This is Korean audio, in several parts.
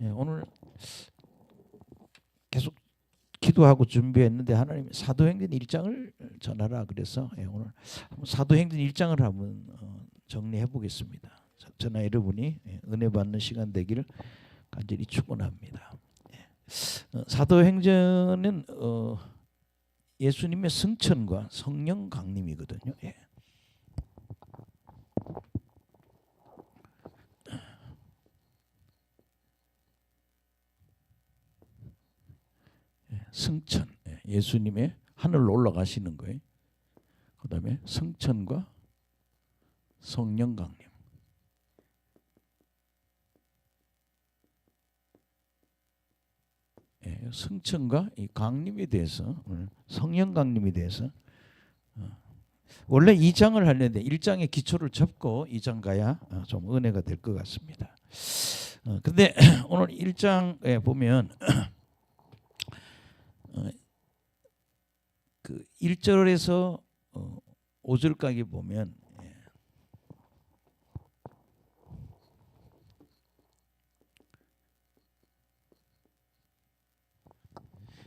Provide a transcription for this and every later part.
오늘 계속 기도하고 준비했는데 하나님이 사도행전 1장을 전하라 그래서 오늘 사도행전 1장을 한번 정리해 보겠습니다. 저나 여러분이 은혜 받는 시간 되기를 간절히 축원합니다. 사도행전은 예수님의 승천과 성령 강림이거든요. 승천, 예수님의 하늘로 올라가시는 거예요. 그 다음에 승천과 성령 강림. 승천과 이 강림에 대해서, 성령 강림에 대해서 원래 2장을 하려는데 1장의 기초를 접고 2장 가야 좀 은혜가 될 것 같습니다. 근데 오늘 1장에 보면 그 1절에서 5절까지 보면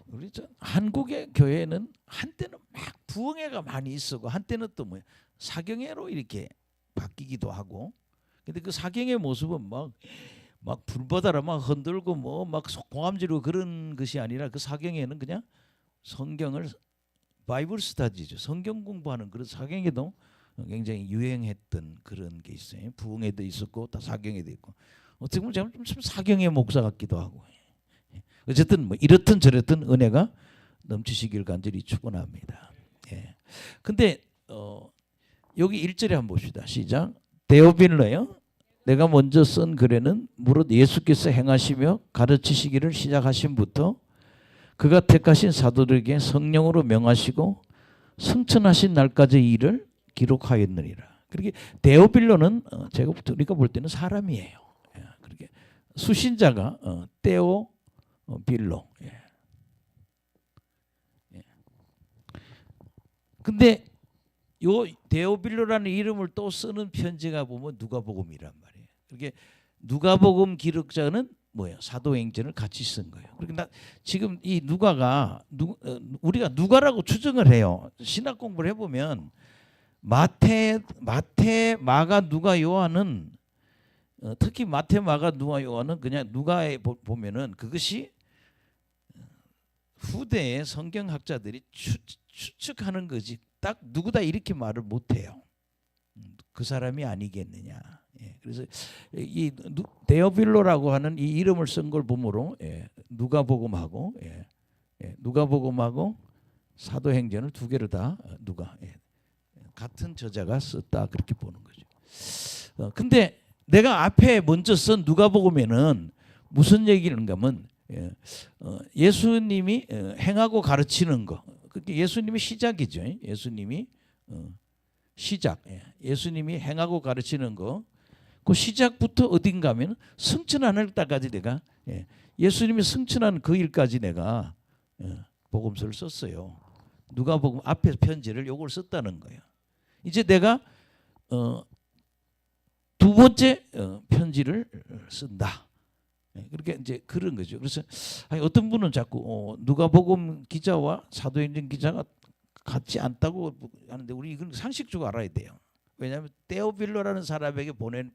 우리 한국의 교회는 한때는 막 부흥회가 많이 있었고 한때는 또 뭐 사경회로 이렇게 바뀌기도 하고, 근데 그 사경회 모습은 막 불바다라 막 흔들고 뭐 막 공감 지르고 그런 것이 아니라 그 사경회는 그냥 성경을 바이블 스타디죠. 성경 공부하는 그런 사경회도 굉장히 유행했던 그런 게 있어요. 부흥회도 있었고 다 사경회도 있고, 어떻게 보면 좀 사경회 목사 같기도 하고. 어쨌든 뭐 이렇든 저렇든 은혜가 넘치시길 간절히 축원합니다. 근데 여기 1절에 한번 봅시다. 시작. 데오빌로요, 내가 먼저 쓴 글에는 무릇 예수께서 행하시며 가르치시기를 시작하신부터 그가 택하신 사도들에게 성령으로 명하시고 승천하신 날까지의 일을 기록하였느니라. 그렇게 데오빌로는 우리가 볼 때는 사람이에요. 그렇게 수신자가 데오빌로. 근데 요 데오빌로라는 이름을 또 쓰는 편지가 보면 누가복음이란 말이에요. 그렇게 누가복음 기록자는 뭐예요? 사도행전을 같이 쓴 거예요. 그러니까 지금 이 누가가 우리가 누가라고 추정을 해요. 신학 공부를 해보면 마태, 마가, 누가, 요한은 특히 마태, 마가, 누가, 요한은 그냥 누가에 보면은 그것이 후대의 성경학자들이 추측하는 거지 딱 누구다 이렇게 말을 못해요. 그 사람이 아니겠느냐. 그래서 이 데오빌로라고 하는 이 이름을 쓴 걸 보므로 누가복음하고 누가복음하고 사도행전을 두 개를 다 누가 같은 저자가 썼다 그렇게 보는 거죠. 근데 내가 앞에 먼저 쓴 누가복음에는 무슨 얘기를 하면 예수님이 행하고 가르치는 거, 그게 예수님이 시작이죠. 예수님이 시작. 예수님이 행하고 가르치는 거, 그 시작부터 어딘가 하면 승천하는 때까지 내가 예수님이 승천한 그 일까지 내가 복음서를 썼어요. 누가복음 앞에 편지를 요걸 썼다는 거예요. 이제 내가 두 번째 편지를 쓴다. 그렇게 이제 그런 거죠. 그래서 어떤 분은 자꾸 누가복음 기자와 사도행전 기자가 같지 않다고 하는데 우리 이건 상식적으로 알아야 돼요. 왜냐하면 데오빌로라는 사람에게 보낸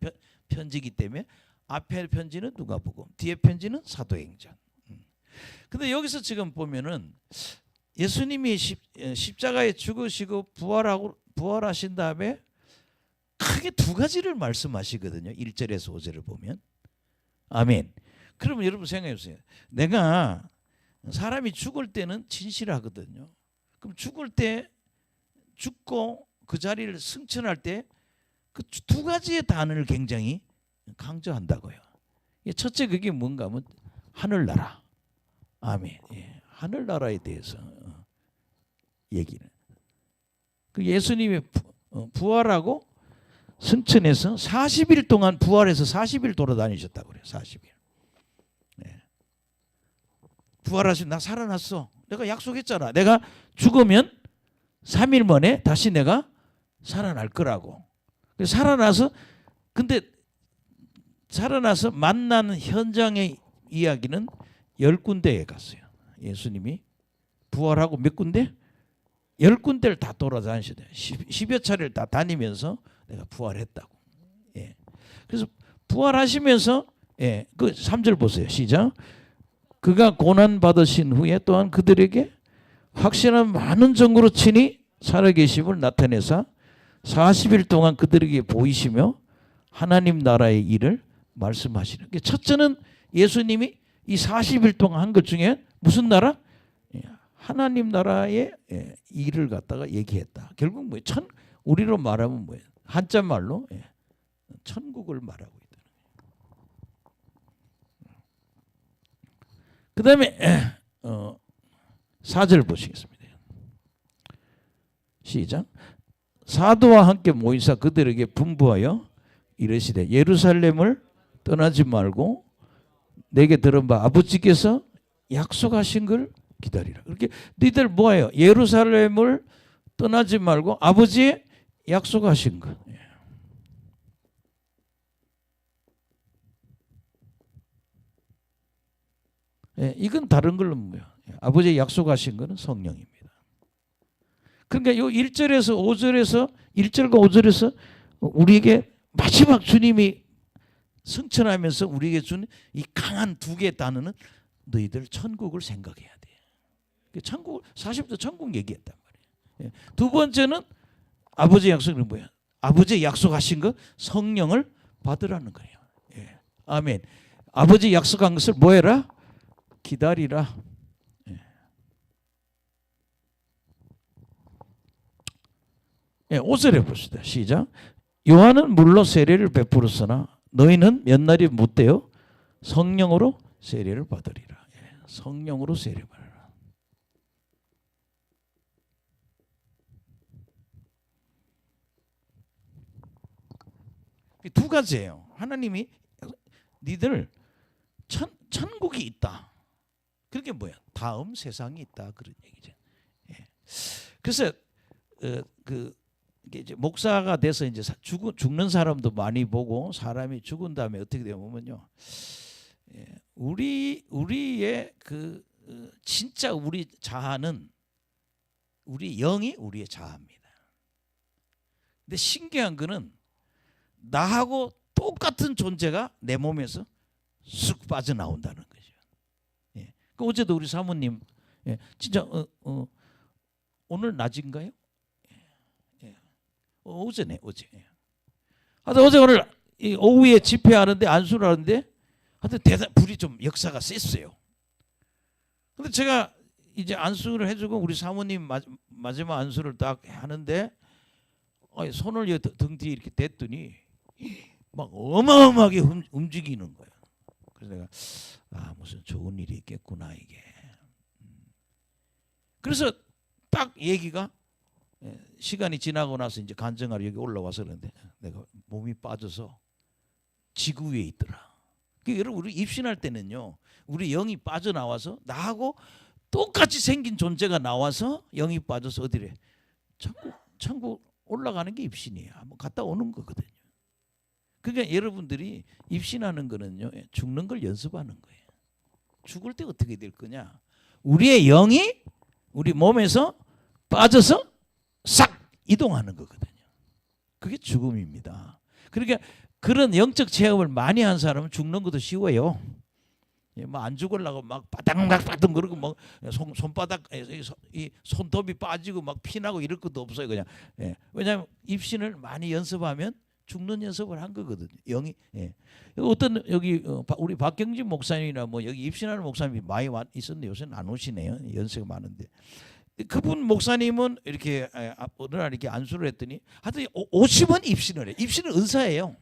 편지이기 때문에 앞에 편지는 누가복음, 뒤에 편지는 사도행전. 근데 여기서 지금 보면은 예수님이 십자가에 죽으시고 부활하신 다음에 크게 두 가지를 말씀하시거든요. 1절에서 5절을 보면. 아멘. 그러면 여러분 생각해 보세요. 내가 사람이 죽을 때는 진실하거든요. 그럼 죽을 때 죽고 그 자리를 승천할 때 그 두 가지의 단어를 굉장히 강조한다고요. 첫째 그게 뭔가 하면 하늘나라. 아멘. 하늘나라에 대해서 얘기는. 그 예수님이 부활하고 승천해서 40일 동안 부활해서 40일 돌아다니셨다고 그래요. 40일. 부활하신 나 살아났어. 내가 약속했잖아. 내가 죽으면 3일 만에 다시 내가 살아날 거라고. 살아나서 근데 살아나서 만나는 현장에 이야기는 10군데에 갔어요. 예수님이 부활하고 몇 군데? 10군데를 다 돌아다니셔야 돼요. 10여 차례를 다 다니면서 내가 부활했다고. 예. 그래서 부활하시면서 그 3절 보세요. 시작. 그가 고난 받으신 후에 또한 그들에게 확실한 많은 증거로 친히 살아계심을 나타내사 40일 동안 그들에게 보이시며 하나님 나라의 일을 말씀하시는. 첫째는 예수님이 이 40일 동안 한 것 중에 무슨 나라? 하나님 나라의 일을 갖다가 얘기했다. 결국 뭐예요? 우리로 말하면 뭐예요? 한자 말로 천국을 말하고 있다. 그 다음에 4절 보시겠습니다. 시작. 사도와 함께 모이사 그들에게 분부하여 이르시되 예루살렘을 떠나지 말고 내게 들은 바 아버지께서 약속하신 걸 기다리라. 그렇게 너희들 뭐예요? 예루살렘을 떠나지 말고 아버지의 약속하신 것. 이건 다른 걸로 뭐야? 아버지의 약속하신 것은 성령입니다. 그러니까 요 1절에서 5절에서 1절과 5절에서 우리에게 마지막 주님이 승천하면서 우리에게 준 이 강한 두 개의 단어는 너희들 천국을 생각해야 돼. 천국 40도 천국 얘기했단 말이에요. 두 번째는 아버지의 약속은 뭐야? 아버지의 약속하신 것 성령을 받으라는 거예요. 아멘. 아버지 약속한 것을 뭐해라? 기다리라. 5절에 봅시다. 시작. 요한은 물로 세례를 베풀었으나 너희는 몇 날이 못되어 성령으로 세례를 받으리라. 성령으로 세례 받으라. 두 가지예요. 하나님이 니들 천국이 있다. 그게 뭐야? 다음 세상이 있다 그런 얘기죠. 그래서 이게 이제 목사가 돼서 이제 죽는 사람도 많이 보고 사람이 죽은 다음에 어떻게 되면요, 우리의 그 진짜 우리 자아는 우리 영이 우리의 자아입니다. 근데 신기한 거는 나하고 똑같은 존재가 내 몸에서 쑥 빠져나온다는 거죠. 그 어제도 우리 사모님 진짜 오늘 낮인가요? 어제네 어제. 하여튼 어제 오늘 오후에 집회하는데 안수를 하는데 하여튼 불이 좀 역사가 셌어요. 근데 제가 이제 안수를 해주고 우리 사모님 마지막 안수를 딱 하는데 손을 등 뒤에 이렇게 댔더니 막 어마어마하게 움직이는 거예요. 그래서 내가 무슨 좋은 일이 있겠구나 이게. 그래서 딱 얘기가 시간이 지나고 나서 이제 간증하러 여기 올라와서 그런데 내가 몸이 빠져서 지구 위에 있더라. 여러분 우리 입신할 때는요, 우리 영이 빠져나와서 나하고 똑같이 생긴 존재가 나와서 영이 빠져서 어디래? 천국 올라가는 게 입신이에요. 한번 갔다 오는 거거든요. 그러니까 여러분들이 입신하는 거는요, 죽는 걸 연습하는 거예요. 죽을 때 어떻게 될 거냐? 우리의 영이 우리 몸에서 빠져서 싹 이동하는 거거든요. 그게 죽음입니다. 그러니까 그런 영적 체험을 많이 한 사람은 죽는 것도 쉬워요. 뭐 안 죽으려고 막 바닥바닥 그러고 막 손바닥 이 손톱이 빠지고 막 피나고 이럴 것도 없어요. 그냥 왜냐하면 입신을 많이 연습하면 죽는 연습을 한 거거든요. 영이 어떤 여기 우리 박경진 목사님이나 뭐 여기 입신하는 목사님이 많이 있었는데 요새는 안 오시네요. 연세가 많은데. 그분 목사님은 이렇게 어느 날 이렇게 안수를 했더니 하여튼 50원 입신을 해. 입신은 은사예요.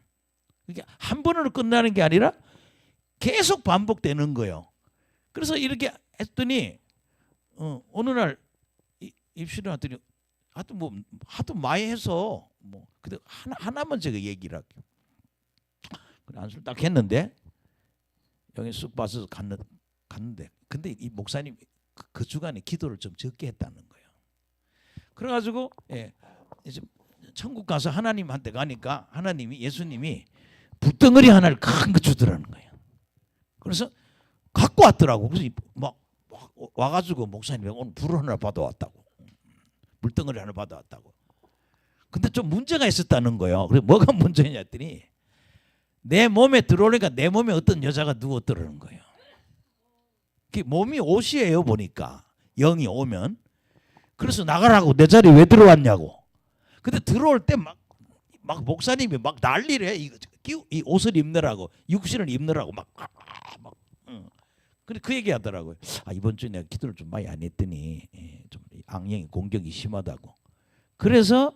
그러니까 한 번으로 끝나는 게 아니라 계속 반복되는 거예요. 그래서 이렇게 했더니 어느 날 입신을 했더니 하여튼 뭐 하도 많이 해서 뭐 근데 하나만 제가 얘기를 할게요. 그래 안수를 딱 했는데 여기 쑥 빠져서 갔는데 근데 이 목사님 그 주간에 기도를 좀 적게 했다는 거예요. 그래가지고 이제 천국 가서 하나님한테 가니까 하나님이 예수님이 붓덩어리 하나를 큰 거 주더라는 거예요. 그래서 갖고 왔더라고. 그래서 막 와가지고 목사님이 오늘 불을 하나 받아왔다고. 물덩어리 하나 받아왔다고. 근데 좀 문제가 있었다는 거예요. 그래 뭐가 문제냐 했더니 내 몸에 들어오니까 내 몸에 어떤 여자가 누웠더라는 거예요. 그 몸이 옷이에요 보니까 영이 오면. 그래서 나가라고 내 자리에 왜 들어왔냐고. 근데 들어올 때 막 목사님이 막 난리래. 이 옷을 입느라고 육신을 입느라고 막. 근데 그 얘기하더라고요. 이번 주에 내가 기도를 좀 많이 안 했더니 좀 악령이 공격이 심하다고. 그래서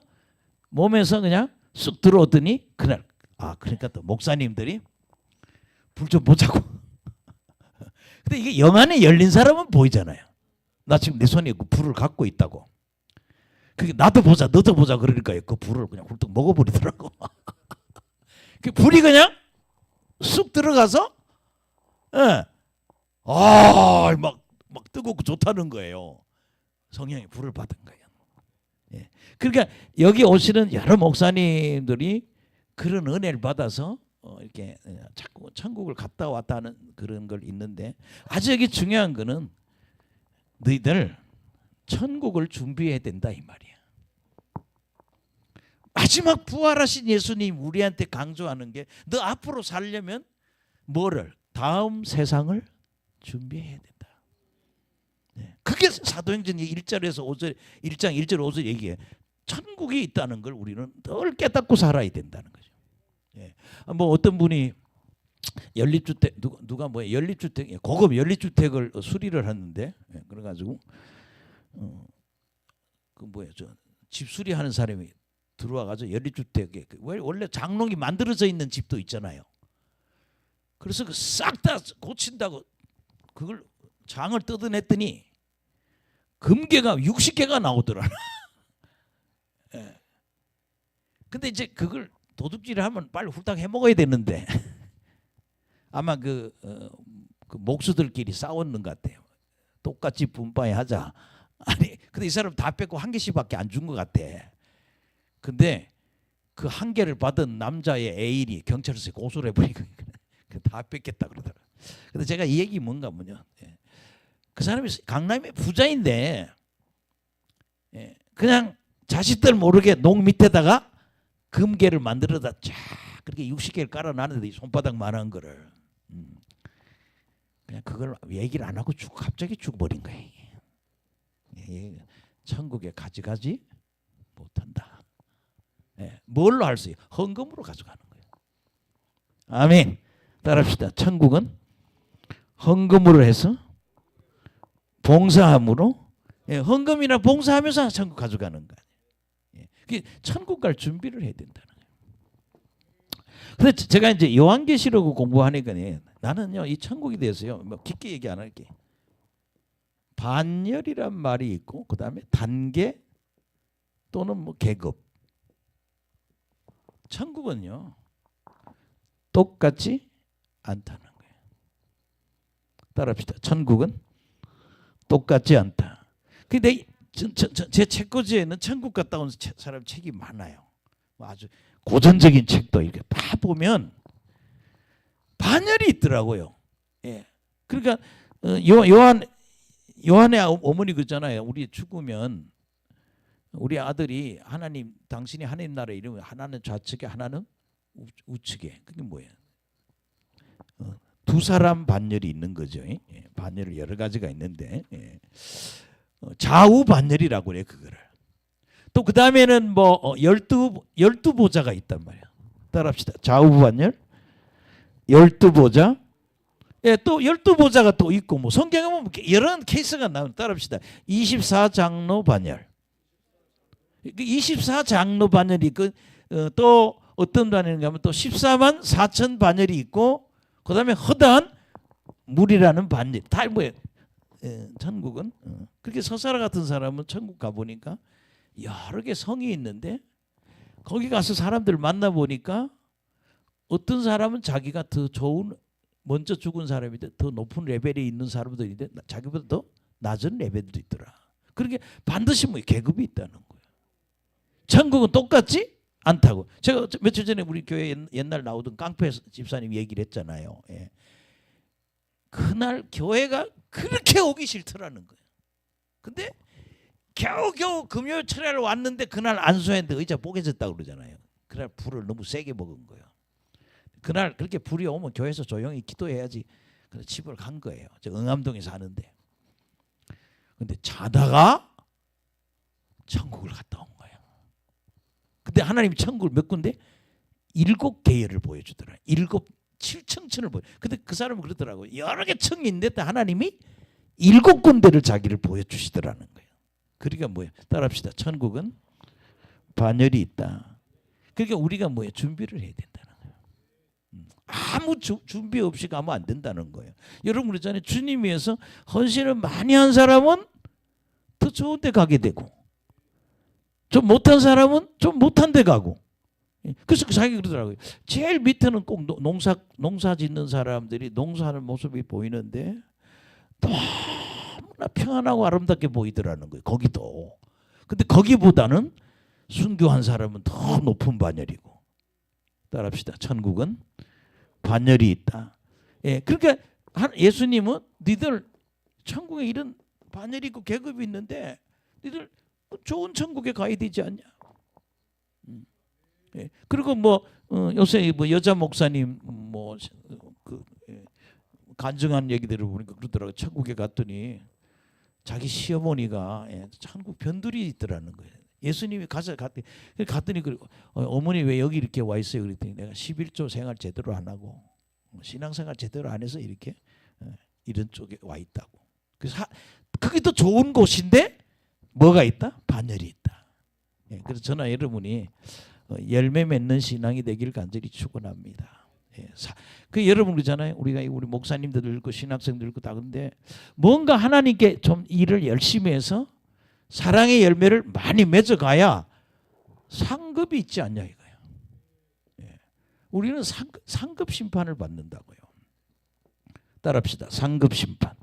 몸에서 그냥 쑥 들어오더니 그날 그러니까 또 목사님들이 불 좀 보자고. 근데 이게 영 안에 열린 사람은 보이잖아요. 나 지금 내 손에 그 불을 갖고 있다고. 그게 나도 보자, 너도 보자 그러니까 그 불을 그냥 훌떡 먹어버리더라고. 그 불이 그냥 쑥 들어가서, 막 뜨겁고 좋다는 거예요. 성령이 불을 받은 거예요. 예. 그러니까 여기 오시는 여러 목사님들이 그런 은혜를 받아서 이렇게 자꾸 천국을 갔다 왔다 하는 그런 걸 있는데 아주 여기 중요한 거는 너희들 천국을 준비해야 된다 이 말이야. 마지막 부활하신 예수님 우리한테 강조하는 게 너 앞으로 살려면 뭐를? 다음 세상을 준비해야 된다. 그게 사도행전 1절에서 5절 1장 1절 5절 얘기해. 천국이 있다는 걸 우리는 늘 깨닫고 살아야 된다는 거죠. 뭐 어떤 분이 연립주택 누가 뭐 연립주택 고급 연립주택을 수리를 하는데 그래가지고 그 뭐야 저 집 수리하는 사람이 들어와가지고 연립주택에 원래 장롱이 만들어져 있는 집도 있잖아요. 그래서 그 싹 다 고친다고 그걸 장을 뜯어냈더니 금괴가 60개가 나오더라. 근데 이제 그걸 도둑질을 하면 빨리 훌딱 해먹어야 되는데 아마 그 목수들끼리 싸웠는 것 같아요. 똑같이 분파하자. 아니 근데 이 사람 다 뺏고 한 개씩밖에 안 준 것 같아. 근데 그 한 개를 받은 남자의 애인이 경찰서에 고소를 해버리고 다 뺏겠다 그러더라. 근데 제가 이 얘기 뭐냐. 그 사람이 강남의 부자인데 그냥 자식들 모르게 농 밑에다가 금괴를 만들어다 쫙 그렇게 60개를 깔아놨는데 손바닥만한 거를 그냥 그걸 얘기를 안 하고 갑자기 죽어버린 거예요. 천국에 가져가지 못한다. 뭘로 할 수 있어요? 헌금으로 가져가는 거예요. 아멘. 따라합시다. 천국은 헌금으로 해서 봉사함으로 헌금이나 봉사하면서 천국 가져가는 거예요. 그게 천국 갈 준비를 해야 된다는 거예요. 그래서 제가 이제 요한계시록 공부하니까 나는요 이 천국에 대해서요 뭐 깊게 얘기 안 할게. 반열이란 말이 있고 그 다음에 단계 또는 뭐 계급. 천국은요 똑같지 않다는 거예요. 따라합시다. 천국은 똑같지 않다. 근데 제 책꽂이에는 천국 갔다 온 사람 책이 많아요. 아주 고전적인 책도 이렇게 다 보면 반열이 있더라고요. 그러니까 요한의 어머니 그러잖아요. 우리 죽으면 우리 아들이 하나님 당신이 하나님 나라에 이르면 하나는 좌측에 하나는 우측에. 그게 뭐예요? 두 사람 반열이 있는 거죠. 반열이 여러 가지가 있는데 좌우 반열이라고 그래요. 그거를. 또 그 다음에는 뭐 12보좌가 있단 말이에요. 따라합시다. 좌우 반열 12보좌. 또 12보좌가 또 있고 뭐 성경에 보면 여러 케이스가 나오면 따라합시다. 24장로 반열. 24장로 반열이 있고 또 어떤 반열인가 하면 또 14만 4천 반열이 있고 그 다음에 허다한 물이라는 반열. 다 뭐예요? 천국은 그렇게 서사라 같은 사람은 천국 가보니까 여러 개 성이 있는데 거기 가서 사람들 만나보니까 어떤 사람은 자기가 더 좋은 먼저 죽은 사람인데 더 높은 레벨에 있는 사람도 있는데 자기보다 더 낮은 레벨도 있더라. 그렇게 반드시 뭐 계급이 있다는 거예요. 천국은 똑같지 않다고. 제가 며칠 전에 우리 교회 옛날 나오던 깡패 집사님 얘기를 했잖아요. 그날 교회가 그렇게 오기 싫더라는 거예요. 근데 겨우겨우 금요일 철야를 왔는데 그날 안수했는데 의자 뽀개졌다고 그러잖아요. 그날 불을 너무 세게 먹은 거예요. 그날 그렇게 불이 오면 교회에서 조용히 기도해야지. 그래서 집을 간 거예요. 저 응암동에 사는데. 근데 자다가 천국을 갔다 온 거예요. 근데 하나님 천국을 몇 군데? 7계열을 보여주더라. 7층을 보여. 근데 그 사람은 그러더라고요. 여러 개 층이 있는데 하나님이 7군데를 자기를 보여주시더라는 거예요. 그러니까 뭐예요? 따라합시다. 천국은 반열이 있다. 그러니까 우리가 뭐예요? 준비를 해야 된다는 거예요. 아무 준비 없이 가면 안 된다는 거예요. 여러분 그러잖아요. 주님 위해서 헌신을 많이 한 사람은 더 좋은 데 가게 되고 좀 못한 사람은 좀 못한 데 가고. 그래서 자기가 그러더라고요. 제일 밑에는 꼭 농사 짓는 사람들이 농사하는 모습이 보이는데 너무나 평안하고 아름답게 보이더라는 거예요. 거기도. 근데 거기보다는 순교한 사람은 더 높은 반열이고. 따라합시다. 천국은 반열이 있다. 예, 그러니까 예수님은 니들 천국에 이런 반열이 있고 계급이 있는데 니들 좋은 천국에 가야 되지 않냐. 예, 그리고 뭐 요새 뭐 여자 목사님 간증한 얘기들을 보니까 그러더라고요. 천국에 갔더니 자기 시어머니가 천국 변두리 있더라는 거예요. 예수님이 갔더니 그리고 어머니 왜 여기 이렇게 와 있어요? 그랬더니 내가 11조 생활 제대로 안 하고 신앙생활 제대로 안 해서 이렇게 이런 쪽에 와 있다고. 그래서 그게 더 좋은 곳인데 뭐가 있다? 반열이 있다. 예, 그래서 저는 여러분이 열매 맺는 신앙이 되길 간절히 축원합니다. 예, 그 여러분 그러잖아요. 우리 목사님들 있고 신학생들 있고 다 그런데 뭔가 하나님께 좀 일을 열심히 해서 사랑의 열매를 많이 맺어가야 상급이 있지 않냐 이거예요. 예, 우리는 상급 심판을 받는다고요. 따라합시다. 상급 심판.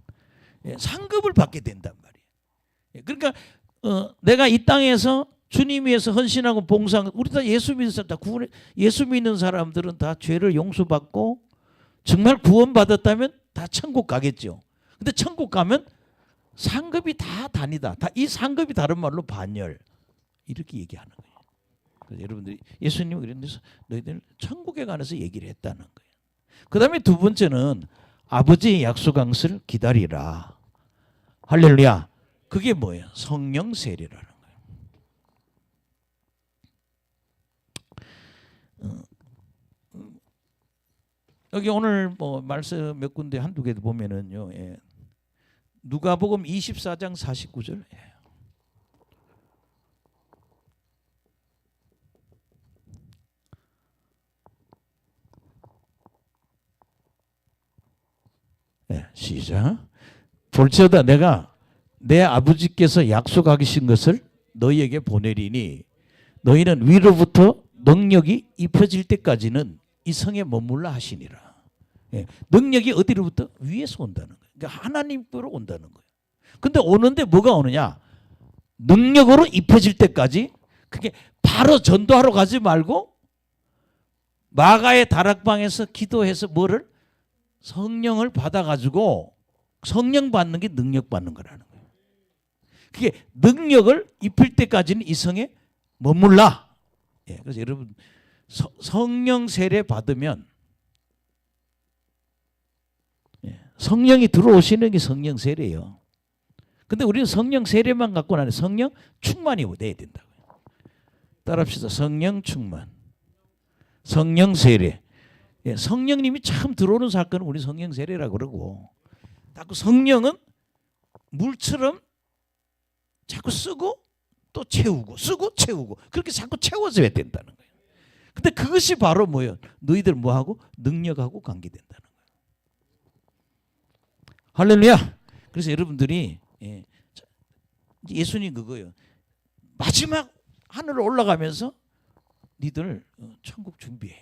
예, 상급을 받게 된단 말이에요. 예, 그러니까 내가 이 땅에서 주님 위해서 헌신하고 봉사하고 우리 다 예수 믿는 사람 다 예수 믿는 사람들은 다 죄를 용서받고 정말 구원받았다면 다 천국 가겠죠. 근데 천국 가면 상급이 다 다니다. 이 상급이 다른 말로 반열 이렇게 얘기하는 거예요. 그래서 여러분들이 예수님이 그랬는데 너희들 천국에 관해서 얘기를 했다는 거예요. 그 다음에 두 번째는 아버지의 약속한 것을 기다리라. 할렐루야. 그게 뭐예요? 성령 세례라는 거예요. 여기 오늘 뭐 말씀 몇 군데 한두 개 보면은요. 예. 누가복음 24장 49절. 예, 시작. 볼지어다 내가 내 아버지께서 약속하신 것을 너희에게 보내리니 너희는 위로부터 능력이 입혀질 때까지는 이 성에 머물라 하시니라. 예, 능력이 어디로부터? 위에서 온다는 거예요. 그러니까 하나님께로 온다는 거예요. 근데 오는데 뭐가 오느냐? 능력으로 입혀질 때까지. 그게 바로 전도하러 가지 말고 마가의 다락방에서 기도해서 뭐를? 성령을 받아가지고 성령 받는 게 능력 받는 거라는 거예요. 그게 능력을 입힐 때까지는 이 성에 머물라. 예, 그래서 여러분 성령 세례 받으면 성령이 들어오시는 게 성령 세례예요. 근데 우리는 성령 세례만 갖고는 안 해. 성령 충만이 돼야 된다고요. 따라합시다. 성령 충만. 성령 세례. 예, 성령님이 참 들어오는 사건은 우리 성령 세례라고 그러고 자꾸 성령은 물처럼 자꾸 쓰고 또 채우고 쓰고 채우고 그렇게 자꾸 채워져야 된다는 거예요. 근데 그것이 바로 뭐예요? 너희들 뭐하고? 능력하고 관계된다는 거예요. 할렐루야. 그래서 여러분들이 예수님 그거예요. 마지막 하늘로 올라가면서 니들 천국 준비해.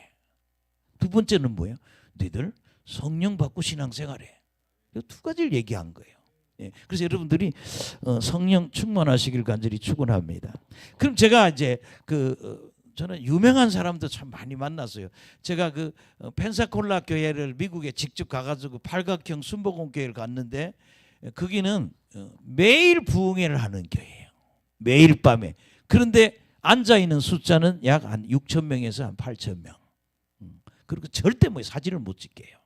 두 번째는 뭐예요? 너희들 성령 받고 신앙생활해. 이 두 가지를 얘기한 거예요. 그래서 여러분들이 성령 충만하시길 간절히 축원합니다. 그럼 제가 이제 저는 유명한 사람도 참 많이 만났어요. 제가 그 펜사콜라 교회를 미국에 직접 가가지고 팔각형 순복음 교회를 갔는데 거기는 매일 부흥회를 하는 교회예요. 매일 밤에. 그런데 앉아 있는 숫자는 약 한 6천 명에서 한 8천 명. 그리고 절대 뭐 사진을 못 찍게요.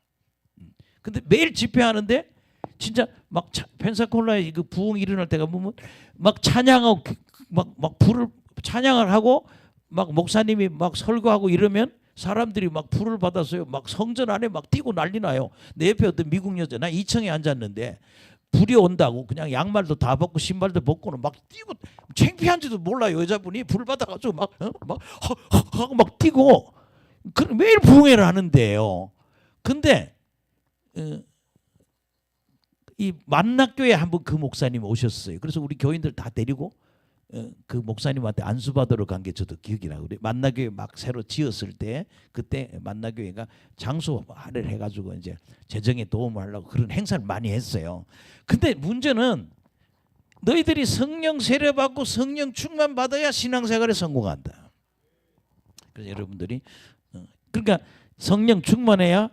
근데 매일 집회하는데 진짜 막 펜사콜라에 그 부흥이 일어날 때가 보면 막 찬양하고 막 불을 찬양을 하고 막 목사님이 막 설교하고 이러면 사람들이 막 불을 받았어요. 막 성전 안에 막 뛰고 난리 나요. 내 옆에 어떤 미국 여자, 나 2층에 앉았는데 불이 온다고 그냥 양말도 다 벗고 신발도 벗고는 막 뛰고 창피한지도 몰라요. 여자분이 불 받아가지고 막 뛰고 매일 부흥회를 하는데요. 근데 이 만낙교회 한번 그 목사님 오셨어요. 그래서 우리 교인들 다 데리고 그 목사님한테 안수받으러 간 게 저도 기억이 나고, 만나교회 막 새로 지었을 때 그때 만나교회가 장소 할애를 해가지고 이제 재정에 도움을 하려고 그런 행사를 많이 했어요. 근데 문제는 너희들이 성령 세례 받고 성령 충만 받아야 신앙생활에 성공한다. 그래서 여러분들이 그러니까 성령 충만해야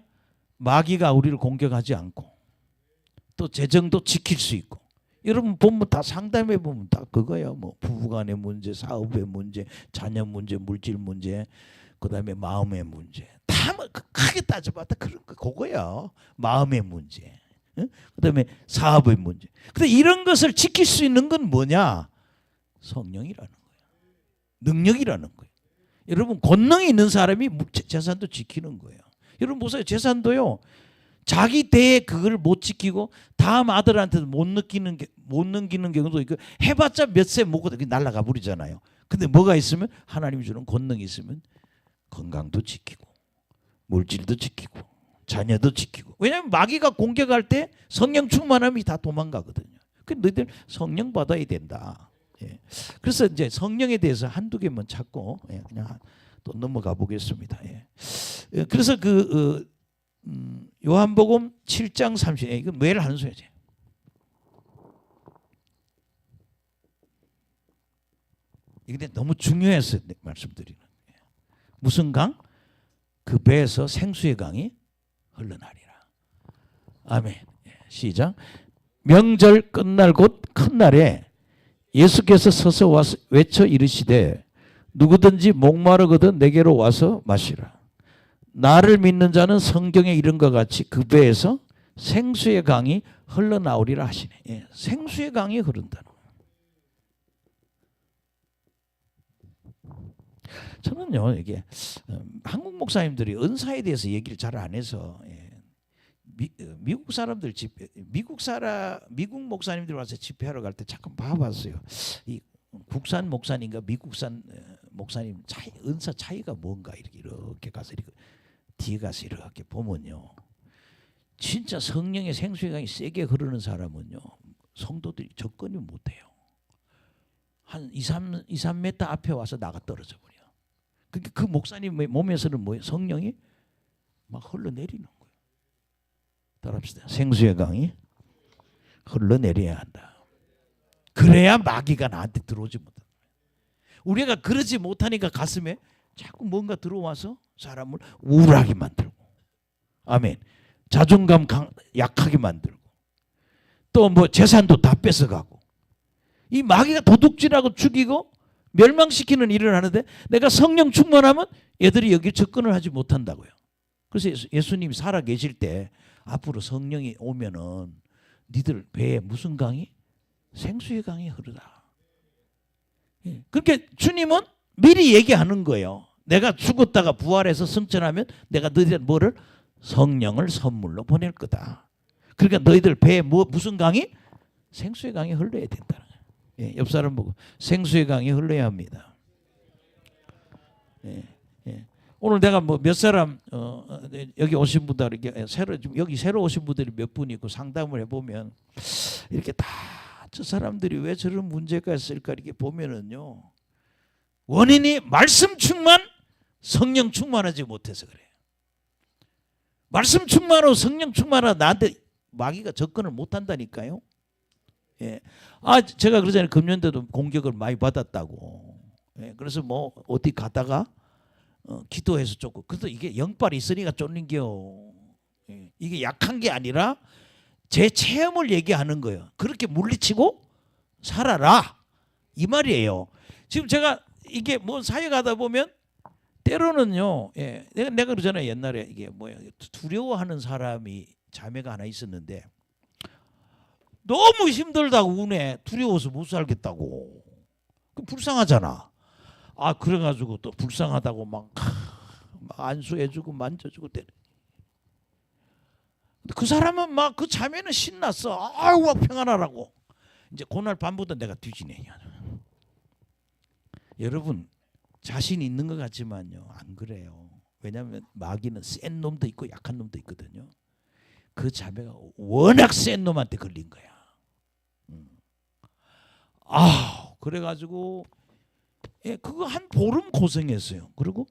마귀가 우리를 공격하지 않고 또 재정도 지킬 수 있고. 여러분 보면 다 상담해 보면 다 그거예요. 뭐 부부간의 문제, 사업의 문제, 자녀 문제, 물질 문제, 그다음에 마음의 문제. 다 뭐 크게 따져봤다 그런 거 그거야. 마음의 문제. 응? 그다음에 사업의 문제. 근데 이런 것을 지킬 수 있는 건 뭐냐? 성령이라는 거예요. 능력이라는 거예요. 여러분 권능이 있는 사람이 재산도 지키는 거예요. 여러분 보세요. 재산도요. 자기 대에 그걸 못 지키고 다음 아들한테도 못 넘기는 경우도 있고 해봤자 몇 세 먹고 날아가 버리잖아요. 근데 뭐가 있으면 하나님이 주는 권능이 있으면 건강도 지키고 물질도 지키고 자녀도 지키고. 왜냐하면 마귀가 공격할 때 성령 충만함이 다 도망가거든요. 그래서 너희들 성령 받아야 된다. 예. 그래서 이제 성령에 대해서 한두 개만 찾고 그냥 또 넘어가 보겠습니다. 예. 그래서 요한복음 7장 30. 이건 매일 하는 소리지. 이게 너무 중요해서 말씀드리는 거예요. 무슨 강? 그 배에서 생수의 강이 흘러나리라. 아멘. 시작. 명절 끝날 곧 큰 날에 예수께서 서서 와서 외쳐 이르시되 누구든지 목마르거든 내게로 와서 마시라. 나를 믿는 자는 성경에 이른 것 같이 그 배에서 생수의 강이 흘러나오리라 하시네. 예, 생수의 강이 흐른다는 거예요. 저는요 이게 한국 목사님들이 은사에 대해서 얘기를 잘 안 해서 미국 사람들 미국 목사님들 와서 집회하러 갈 때 잠깐 봐봤어요. 이 국산 목사님과 미국산 목사님 차이, 은사 차이가 뭔가 이렇게 가서 이렇게 뒤에 가서 이렇게 보면요, 진짜 성령의 생수의 강이 세게 흐르는 사람은요 성도들이 접근을 못해요. 한 2-3m 앞에 와서 나가 떨어져 버려. 그러니까 그 목사님 몸에서는 뭐예요? 성령이 막 흘러내리는 거예요. 따라합시다. 생수의 강이 흘러내려야 한다. 그래야 마귀가 나한테 들어오지 못한다. 우리가 그러지 못하니까 가슴에 자꾸 뭔가 들어와서 사람을 우울하게 만들고, 아멘. 자존감 약하게 만들고, 또 뭐 재산도 다 뺏어가고, 이 마귀가 도둑질하고 죽이고 멸망시키는 일을 하는데 내가 성령 충만하면 얘들이 여기 접근을 하지 못한다고요. 그래서 예수님이 살아 계실 때 앞으로 성령이 오면은 니들 배에 무슨 강이? 생수의 강이 흐르다. 그렇게 주님은 미리 얘기하는 거예요. 내가 죽었다가 부활해서 승천하면 내가 너희들 뭐를? 성령을 선물로 보낼 거다. 그러니까 너희들 배에 무슨 강이? 생수의 강이 흘러야 된다는 거예요. 예, 옆 사람 보고 생수의 강이 흘러야 합니다. 예, 예. 오늘 내가 뭐 몇 사람 여기 오신 분들 이렇게 여기 새로 오신 분들이 몇 분 있고 상담을 해보면 이렇게 다 저 사람들이 왜 저런 문제가 있을까 이렇게 보면은요, 원인이 말씀 충만, 성령 충만하지 못해서 그래요. 말씀 충만하고 성령 충만하고 나한테 마귀가 접근을 못한다니까요. 예. 제가 그러잖아요. 금년도도 공격을 많이 받았다고. 예, 그래서 뭐 어디 가다가 기도해서 쫓고. 그래서 이게 영빨이 있으니까 쫓는겨. 예, 이게 약한 게 아니라 제 체험을 얘기하는 거예요. 그렇게 물리치고 살아라 이 말이에요. 지금 제가 이게 뭐 사역하다 보면 때로는요, 예, 내가 그러잖아요. 옛날에 이게 뭐야, 두려워하는 사람이 자매가 하나 있었는데 너무 힘들다고 우네. 두려워서 못 살겠다고. 불쌍하잖아. 아, 그래가지고 또 불쌍하다고 막 안수해주고 만져주고 때려. 그 사람은 막 그 자매는 신났어. 아이고 평안하라고. 이제 그날 밤부터 내가 뒤지네. 여러분 자신 있는 것 같지만요 안 그래요. 왜냐하면 마귀는 센 놈도 있고 약한 놈도 있거든요. 그 자매가 워낙 센 놈한테 걸린 거야. 아, 그래가지고 예, 그거 한 보름 고생했어요. 그리고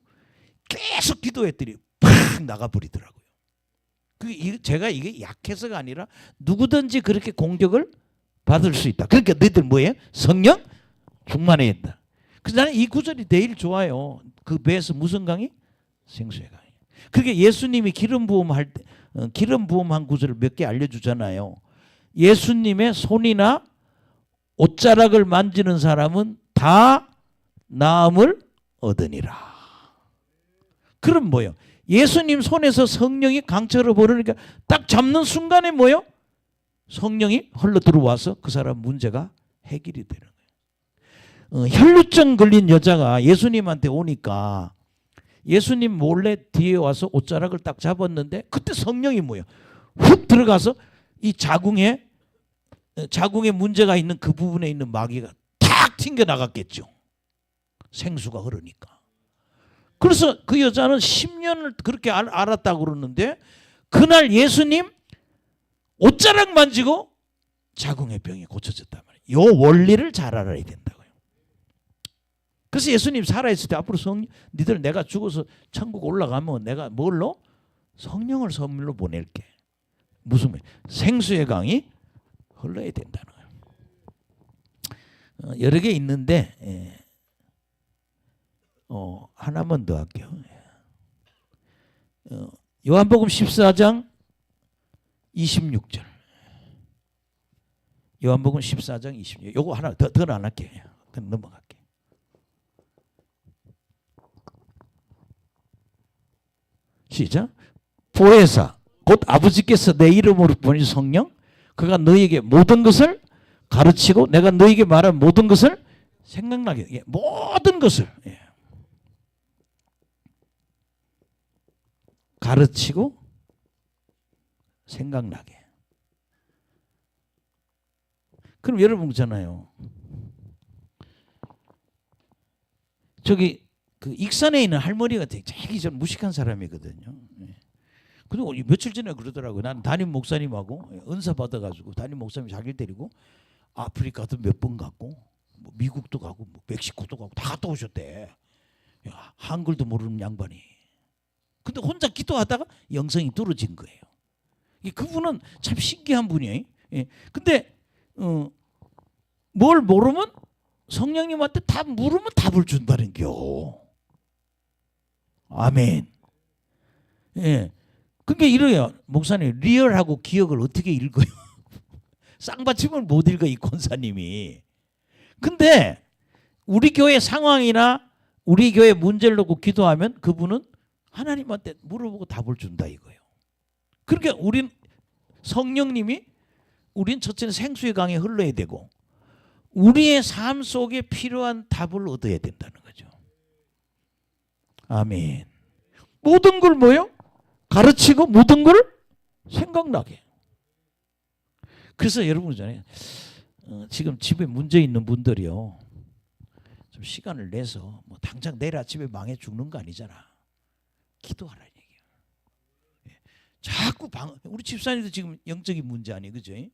계속 기도했더니 팍 나가버리더라고요. 제가 이게 약해서가 아니라 누구든지 그렇게 공격을 받을 수 있다. 그러니까 너희들 뭐예요? 성령 충만해야 된다. 그래서 나는 이 구절이 제일 좋아요. 그 배에서 무슨 강이? 생수의 강이. 그게 예수님이 기름 부음할 때 기름 부음한 구절을 몇 개 알려주잖아요. 예수님의 손이나 옷자락을 만지는 사람은 다 나음을 얻으니라. 그럼 뭐요? 예수님 손에서 성령이 강철을 부르니까 딱 잡는 순간에 뭐요? 성령이 흘러 들어와서 그 사람 문제가 해결이 되는 거예요. 혈루증 걸린 여자가 예수님한테 오니까 예수님 몰래 뒤에 와서 옷자락을 딱 잡았는데 그때 성령이 뭐예요? 훅 들어가서 이 자궁에 문제가 있는 그 부분에 있는 마귀가 탁 튕겨나갔겠죠. 생수가 흐르니까. 그래서 그 여자는 10년을 그렇게 알았다고 그러는데 그날 예수님 옷자락 만지고 자궁의 병이 고쳐졌단 말이에요. 이 원리를 잘 알아야 된다고요. 그래서 예수님 살아있을 때 앞으로 니들 내가 죽어서 천국 올라가면 내가 뭘로? 성령을 선물로 보낼게. 무슨 말? 생수의 강이 흘러야 된다는 거예요. 여러 개 있는데 하나만 더 할게요. 요한복음 14장 26절. 요한복음 14장 26절. 요거 하나 더 안 할게요. 그냥 넘어갈게요. 시작. 보혜사 곧 아버지께서 내 이름으로 보내신 성령 그가 너희에게 모든 것을 가르치고 내가 너희에게 말한 모든 것을 생각나게. 예, 모든 것을 가르치고 생각나게. 그럼 여러분 그렇잖아요. 저기 그 익산에 있는 할머니가 되게 좀 무식한 사람이거든요. 그리고 며칠 전에 그러더라고요. 나는 담임 목사님하고 은사 받아가지고 담임 목사님 자기를 데리고 아프리카도 몇 번 갔고 뭐 미국도 가고 뭐 멕시코도 가고 다 갔다 오셨대. 야, 한글도 모르는 양반이. 근데 혼자 기도하다가 영성이 뚫어진 거예요. 그분은 참 신기한 분이에요. 예. 근데 뭘 모르면 성령님한테 다 물으면 답을 준다는 겨. 아멘. 예. 그게 이래요. 목사님 리얼하고 기억을 어떻게 읽어요? 쌍받침을 못 읽어 이 권사님이. 근데 우리 교회 상황이나 우리 교회 문제를 놓고 기도하면 그분은 하나님한테 물어보고 답을 준다 이거예요. 그러니까 우린 성령님이 우린 첫째는 생수의 강에 흘러야 되고 우리의 삶 속에 필요한 답을 얻어야 된다는 거죠. 아멘. 모든 걸 뭐요? 가르치고 모든 걸 생각나게. 그래서 여러분 있잖아요. 지금 집에 문제 있는 분들이요. 좀 시간을 내서 뭐 당장 내일 아침에 망해 죽는 거 아니잖아. 기도하라는 얘기예요. 자꾸 우리 집사님도 지금 영적인 문제 아니에요, 그죠? 예.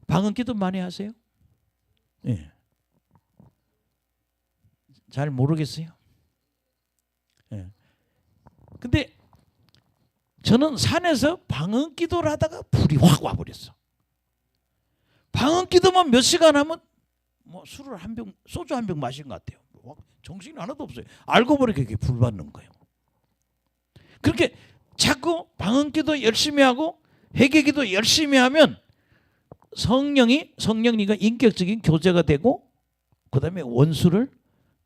방언 기도 많이 하세요? 예. 잘 모르겠어요. 예. 근데 저는 산에서 방언 기도를 하다가 불이 확 와버렸어. 방언 기도만 몇 시간 하면 뭐 술을 소주 한 병 마신 것 같아요. 정신이 하나도 없어요. 알고 보니까 그게 불받는 거예요. 그렇게 자꾸 방언기도 열심히 하고 회개기도 열심히 하면 성령님과 인격적인 교제가 되고 그 다음에 원수를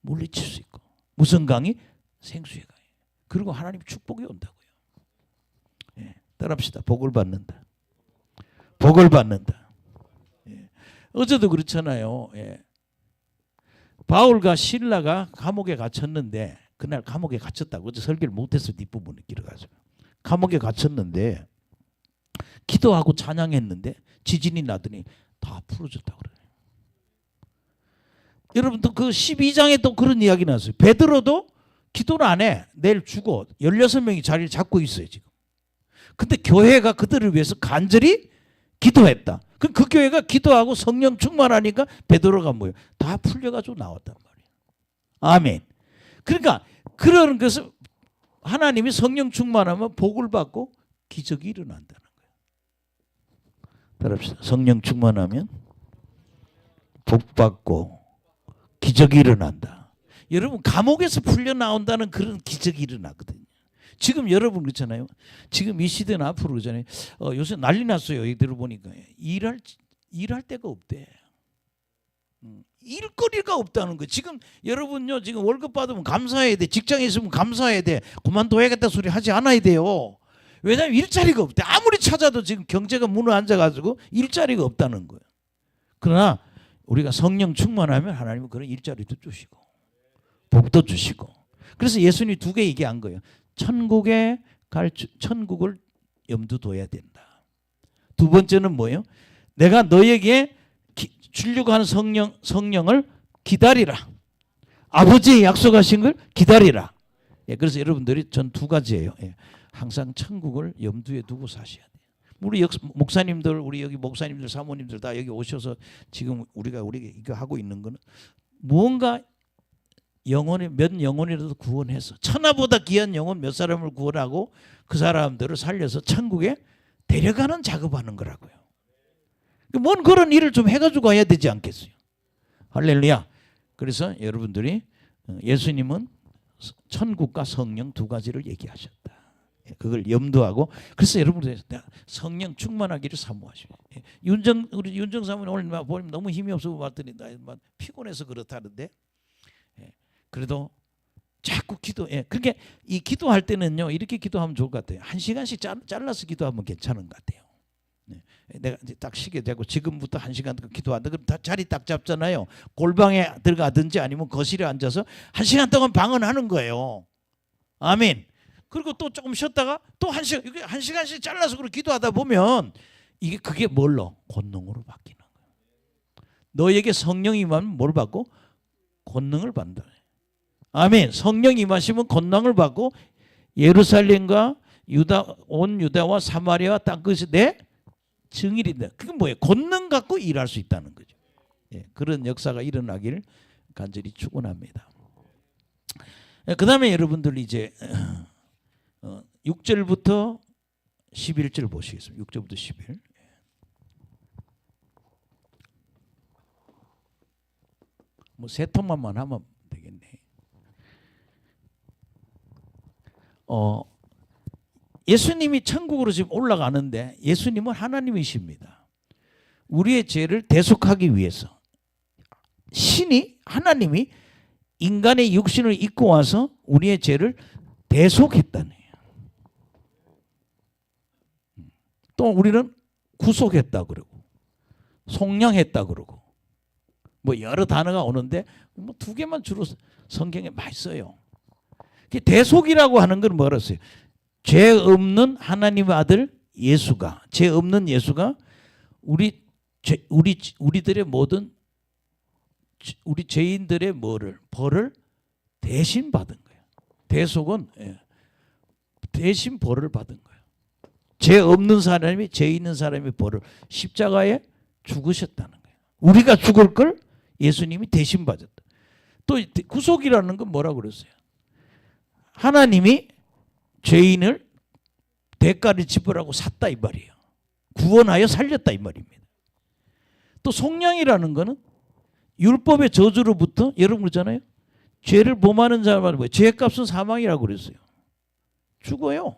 물리칠 수 있고 무성강이 생수의 강이 그리고 하나님 축복이 온다고요. 예, 따라합시다. 복을 받는다. 복을 받는다. 예. 어제도 그렇잖아요. 예. 바울과 실라가 감옥에 갇혔는데 그날 감옥에 갇혔다고 어제 설교를 못해서 뒷부분을 길어가지고 감옥에 갇혔는데 기도하고 찬양했는데 지진이 나더니 다 풀어졌다고 그래요. 여러분 또 그 12장에 또 그런 이야기 나왔어요. 베드로도 기도를 안 해. 내일 죽어. 16명이 자리를 잡고 있어요 지금. 근데 교회가 그들을 위해서 간절히 기도했다. 그럼 그 교회가 기도하고 성령 충만하니까 베드로가 뭐예요? 다 풀려가지고 나왔단 말이에요. 아멘. 그러니까 그런 것을 하나님이 성령 충만하면 복을 받고 기적이 일어난다는 거예요. 따라합시다. 성령 충만하면 복 받고 기적이 일어난다. 여러분 감옥에서 풀려 나온다는 그런 기적이 일어나거든요. 지금 여러분 그렇잖아요. 지금 이 시대는 앞으로 그러잖아요. 요새 난리 났어요. 이대로 보니까 일할 데가 없대. 일거리가 없다는 거. 지금 여러분요. 지금 월급 받으면 감사해야 돼. 직장에 있으면 감사해야 돼. 그만둬야겠다 소리 하지 않아야 돼요. 왜냐하면 일자리가 없대. 아무리 찾아도 지금 경제가 무너앉아가지고 일자리가 없다는 거예요. 그러나 우리가 성령 충만하면 하나님은 그런 일자리도 주시고 복도 주시고. 그래서 예수님이 두 개 얘기한 거예요. 천국을 염두 둬야 된다. 두 번째는 뭐예요? 내가 너에게 주려고 하는 성령을 기다리라. 아버지의 약속하신 걸 기다리라. 예, 그래서 여러분들이 전 두 가지예요. 예, 항상 천국을 염두에 두고 사셔야 돼요. 우리 목사님들, 우리 여기 목사님들, 사모님들 다 여기 오셔서 지금 우리가 이거 하고 있는 거는 무언가 몇 영혼이라도 구원해서 천하보다 귀한 영혼 몇 사람을 구원하고 그 사람들을 살려서 천국에 데려가는 작업하는 거라고요. 뭔 그런 일을 좀 해가지고 가야 되지 않겠어요? 할렐루야. 그래서 여러분들이 예수님은 천국과 성령 두 가지를 얘기하셨다. 그걸 염두하고 그래서 여러분들 성령 충만하기를 사모하시오. 우리 윤정 사모님 오늘 보면 너무 힘이 없어 봤더니 나 피곤해서 그렇다는데 그래도 자꾸 기도해. 그러니까 이 기도할 때는요 이렇게 기도하면 좋을 것 같아요. 1시간씩 잘라서 기도하면 괜찮은 것 같아요. 내가 이제 딱 쉬게 되고 지금부터 1시간 기도한다. 그럼 다 자리 딱 잡잖아요. 골방에 들어가든지 아니면 거실에 앉아서 1시간 동안 방언하는 거예요. 아멘. 그리고 또 조금 쉬었다가 또 1시간씩 잘라서 그렇게 기도하다 보면 그게 뭘로? 권능으로 바뀌는 거예요. 너에게 성령이 임하면 뭘 받고? 권능을 받는다. 아멘. 성령이 임하시면 권능을 받고 예루살렘과 온 유다와 사마리아와 땅끝이 내 증인이 된다. 그게 뭐예요? 권능 갖고 일할 수 있다는 거죠. 예, 그런 역사가 일어나기를 간절히 축원합니다. 그 다음에 여러분들 이제 6절부터 11절 보시겠습니다. 6절부터 11. 뭐 세 통만만 하면 되겠네. 예수님이 천국으로 지금 올라가는데 예수님은 하나님이십니다. 우리의 죄를 대속하기 위해서 하나님이 인간의 육신을 입고 와서 우리의 죄를 대속했다네요. 또 우리는 구속했다 그러고 속량했다 그러고 뭐 여러 단어가 오는데 뭐 두 개만 주로 성경에 많이 써요. 대속이라고 하는 건 뭐랬어요? 죄 없는 하나님의 아들 예수가 죄 없는 예수가 우리들의 모든 우리 죄인들의 벌을 대신 받은 거예요. 대속은 대신 벌을 받은 거예요. 죄 없는 사람이 죄 있는 사람의 벌을 십자가에 죽으셨다는 거예요. 우리가 죽을 걸 예수님이 대신 받았다. 또 구속이라는 건 뭐라고 그랬어요? 하나님이 죄인을 대가를 지불하고 샀다 이 말이에요. 구원하여 살렸다 이 말입니다. 또 속량이라는 거는 율법의 저주로부터 여러분 그러잖아요. 죄를 범하는 자만 뭐예요? 죄값은 사망이라고 그랬어요. 죽어요.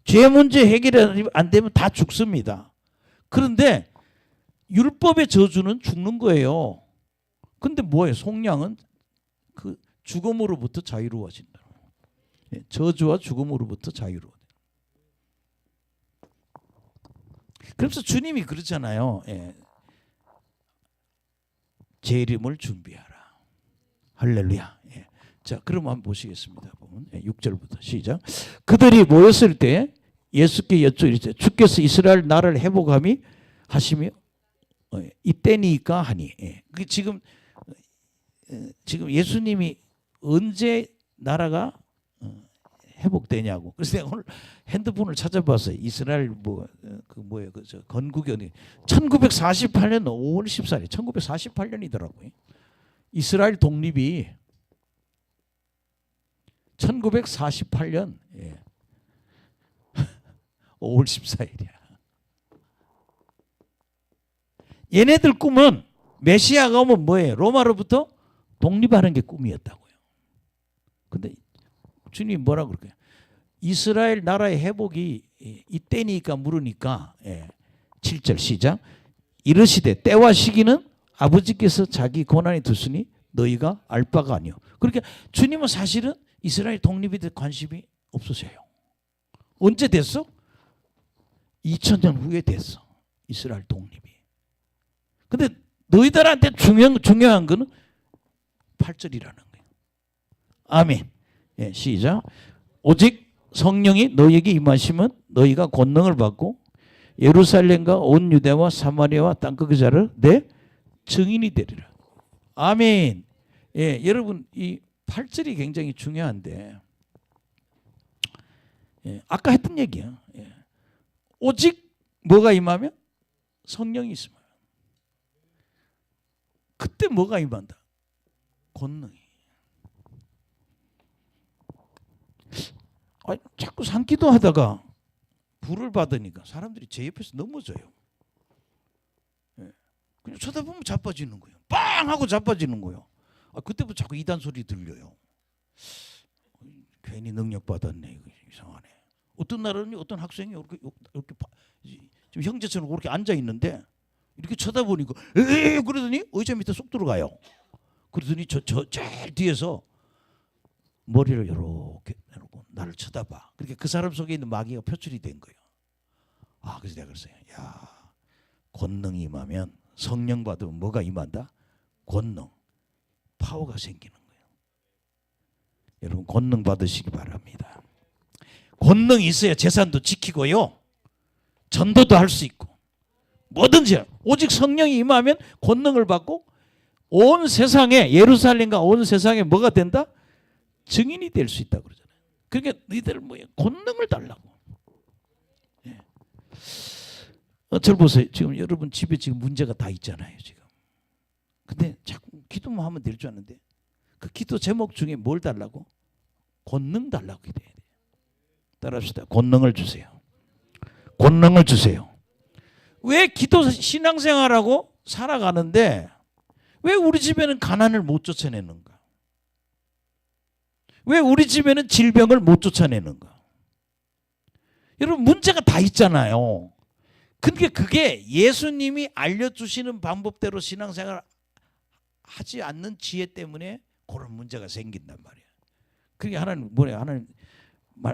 죄 문제 해결이 안 되면 다 죽습니다. 그런데 율법의 저주는 죽는 거예요. 근데 뭐예요? 속량은 그 죽음으로부터 자유로워진다. 저주와 죽음으로부터 자유로워. 그래서 주님이 그렇잖아요. 제 이름을 준비하라. 할렐루야. 자, 그럼 한번 보시겠습니다. 6절부터 시작. 그들이 모였을 때 예수께 여쭈이르되 주께서 이스라엘 나라를 회복함이 하시며 이때니까 하니. 지금 예수님이 언제 나라가 회복되냐고. 그래서 내가 오늘 핸드폰을 찾아봤어요. 이스라엘 건국이 1948년 5월 14일 1948년이더라고요. 이스라엘 독립이 1948년 5월 14일이야. 얘네들 꿈은 메시아가 오면 뭐예요? 로마로부터 독립하는 게 꿈이었다고요. 근데 주님이 뭐라고 그럴까요? 이스라엘 나라의 회복이 이때니까 물으니까 7절 시작. 이르시되 때와 시기는 아버지께서 자기 권한에 두시니 너희가 알 바가 아니요. 그러니까 주님은 사실은 이스라엘 독립에 대해 관심이 없으세요. 언제 됐어? 2000년 후에 됐어. 이스라엘 독립이. 근데 너희들한테 중요한 거는 8절이라는 거예요. 아멘. 시작. 오직 성령이 너희에게 임하시면 너희가 권능을 받고 예루살렘과 온 유대와 사마리아와 땅끝의 자를 내 증인이 되리라. 아멘. 여러분 이 8절이 굉장히 중요한데 아까 했던 얘기야. 오직 뭐가 임하면? 성령이 있으면. 그때 뭐가 임한다? 권능이. 자꾸 산기도 하다가 불을 받으니까 사람들이 제 옆에서 넘어져요. 그냥 쳐다보면 자빠지는 거예요. 빵 하고 자빠지는 거예요. 그때부터 자꾸 이단 소리 들려요. 괜히 능력 받았네. 이거 이상하네. 어떤 날은 어떤 학생이 이렇게 좀 형제처럼 그렇게 앉아 있는데 이렇게 쳐다보니까 그러더니 의자 밑에 쏙 들어가요. 그러더니 저 제일 뒤에서 머리를 이렇게 내놓고 나를 쳐다봐. 그렇게 그 사람 속에 있는 마귀가 표출이 된 거예요. 그래서 내가 그랬어요. 야, 권능이 임하면 성령 받으면 뭐가 임한다? 권능, 파워가 생기는 거예요. 여러분 권능 받으시기 바랍니다. 권능이 있어야 재산도 지키고요, 전도도 할 수 있고 뭐든지. 오직 성령이 임하면 권능을 받고 온 세상에, 예루살렘과 온 세상에 뭐가 된다? 증인이 될 수 있다고 그러잖아요. 그러니까 너희들 권능을 달라고. 저를 보세요. 지금 여러분 집에 지금 문제가 다 있잖아요. 지금. 근데 자꾸 기도만 하면 될 줄 아는데 그 기도 제목 중에 뭘 달라고? 권능 달라고 기도해야 돼요. 따라합시다. 권능을 주세요. 권능을 주세요. 왜 기도 신앙생활하고 살아가는데 왜 우리 집에는 가난을 못 쫓아내는가? 왜 우리 집에는 질병을 못 쫓아내는가? 여러분 문제가 다 있잖아요. 근데 그게 예수님이 알려주시는 방법대로 신앙생활 하지 않는 지혜 때문에 그런 문제가 생긴단 말이야. 그게 하나님 뭐래요?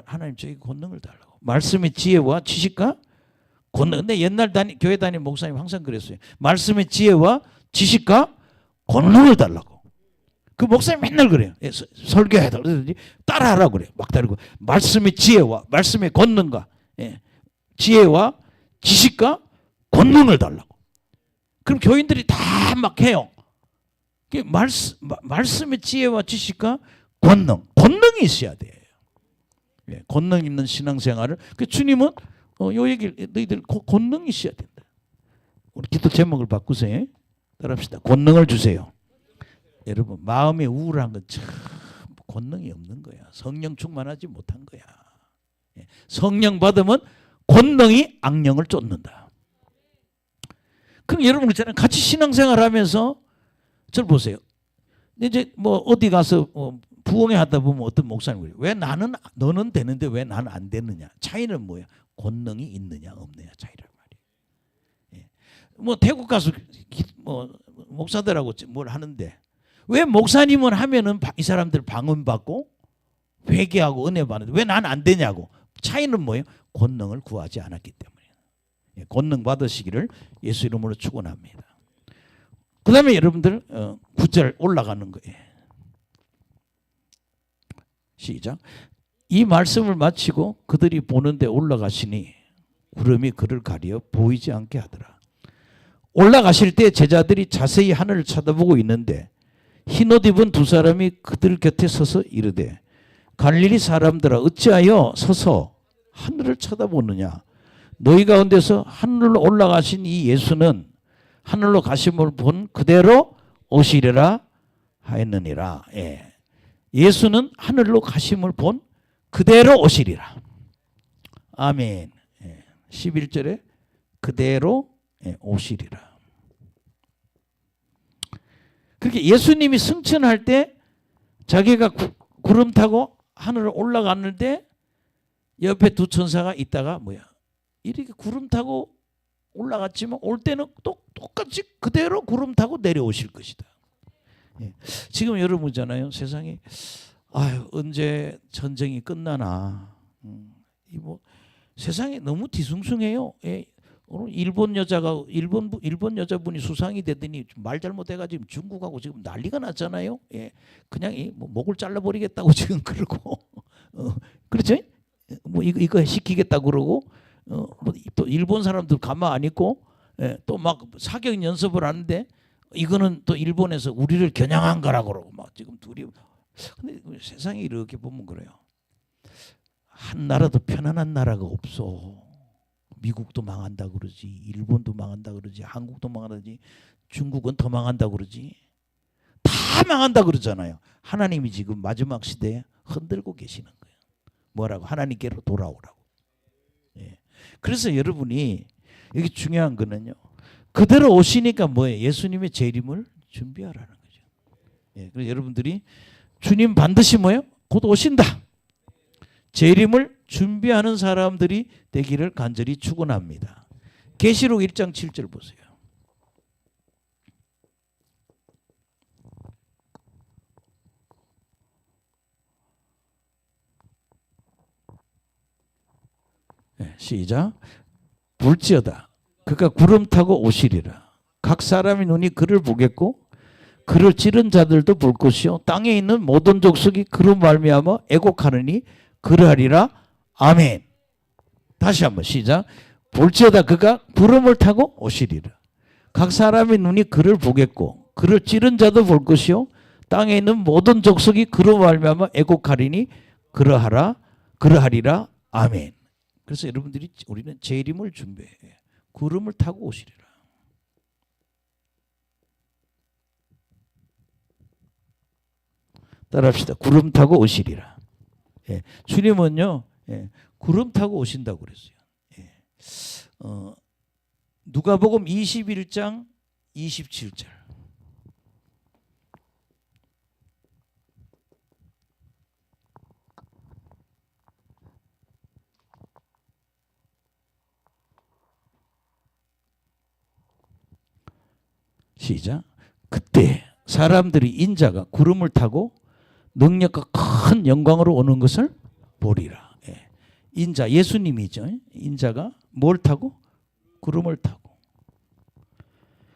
하나님 저에게 권능을 달라고. 말씀의 지혜와 지식과 권능. 근데 옛날 교회 다니는 목사님 항상 그랬어요. 말씀의 지혜와 지식과 권능을 달라고. 그 목사님 맨날 그래요. 설교해다 그러더니 따라하라고 그래요. 막 따르고 말씀의 지혜와 말씀의 권능과 지혜와 지식과 권능을 달라고. 그럼 교인들이 다 막 해요. 말씀의 지혜와 지식과 권능이 있어야 돼요. 권능 있는 신앙생활을. 그 주님은 요 얘기를 너희들 권능이 있어야 된다. 우리 기도 제목을 바꾸세요. 따라합시다. 권능을 주세요. 여러분 마음에 우울한 건 참 권능이 없는 거야. 성령 충만하지 못한 거야. 성령 받으면 권능이 악령을 쫓는다. 그럼 여러분 있잖아요. 같이 신앙생활하면서 저를 보세요. 근데 이제 뭐 어디 가서 부흥회 하다 보면 어떤 목사님이 그래요. 왜 너는 되는데 왜 나는 안 되느냐? 차이는 뭐야? 권능이 있느냐 없느냐 차이란 말이에요. 예. 뭐 태국 가서 뭐 목사들하고 뭘 하는데 왜 목사님은 하면은 이 사람들 방언 받고 회개하고 은혜 받는데 왜 나는 안 되냐고. 차이는 뭐예요? 권능을 구하지 않았기 때문에. 예. 권능 받으시기를 예수 이름으로 축원합니다. 그다음에 여러분들 9절 올라가는 거예요. 시작. 이 말씀을 마치고 그들이 보는데 올라가시니 구름이 그를 가려 보이지 않게 하더라. 올라가실 때 제자들이 자세히 하늘을 쳐다보고 있는데 흰옷 입은 두 사람이 그들 곁에 서서 이르되 갈릴리 사람들아 어찌하여 서서 하늘을 쳐다보느냐. 너희 가운데서 하늘로 올라가신 이 예수는 하늘로 가심을 본 그대로 오시리라 하였느니라. 예. 예수는 하늘로 가심을 본 그대로 오시리라. 아멘. 예. 11절에 그대로 오시리라. 그렇게 예수님이 승천할 때 자기가 구름 타고 하늘을 올라갔는데 옆에 두 천사가 있다가 뭐야? 이렇게 구름 타고 올라갔지만 올 때는 똑같이 그대로 구름 타고 내려오실 것이다. 예. 지금 여러분 있잖아요. 세상에 언제 전쟁이 끝나나. 이 뭐 세상이 너무 뒤숭숭해요. 예. 오늘 일본 여자분이 수상이 되더니 말 잘못해가지고 중국하고 지금 난리가 났잖아요. 예. 그냥 뭐 목을 잘라버리겠다고 지금 그러고 그렇죠? 뭐 이거 시키겠다 그러고. 또 일본 사람들 가만 안 있고 또 막 사격 연습을 하는데 이거는 또 일본에서 우리를 겨냥한 거라고 그러고 막 지금 둘이. 근데 세상에 이렇게 보면 그래요. 한 나라도 편안한 나라가 없어. 미국도 망한다 그러지, 일본도 망한다 그러지, 한국도 망한다 그러지, 중국은 더 망한다 그러지. 다 망한다 그러잖아요. 하나님이 지금 마지막 시대에 흔들고 계시는 거예요. 뭐라고? 하나님께로 돌아오라고. 예. 그래서 여러분이 여기 중요한 거는요. 그대로 오시니까 뭐예요? 예수님의 재림을 준비하라는 거죠. 예. 그래서 여러분들이 주님 반드시 뭐예요? 곧 오신다. 재림을 준비하는 사람들이 되기를 간절히 축원합니다. 계시록 1장 7절 보세요. 네, 시작. 볼지어다 그가 구름 타고 오시리라. 각 사람의 눈이 그를 보겠고 그를 찌른 자들도 볼 것이요 땅에 있는 모든 족속이 그로 말미암아 애곡하느니 그러하리라. 아멘. 다시 한번 시작. 볼지어다 그가 구름을 타고 오시리라. 각 사람의 눈이 그를 보겠고 그를 찌른 자도 볼 것이요 땅에 있는 모든 족속이 그로 말미암아 애곡하리니 그러하리라. 아멘. 그래서 여러분들이 우리는 재림을 준비해. 구름을 타고 오시리라. 따라합시다. 구름 타고 오시리라. 예. 주님은요, 예. 구름 타고 오신다고 그랬어요. 예. 누가복음 21장 27절. 시작. 그때 사람들이 인자가 구름을 타고 능력과 큰 영광으로 오는 것을 보리라. 예. 인자 예수님이죠. 인자가 뭘 타고? 구름을 타고.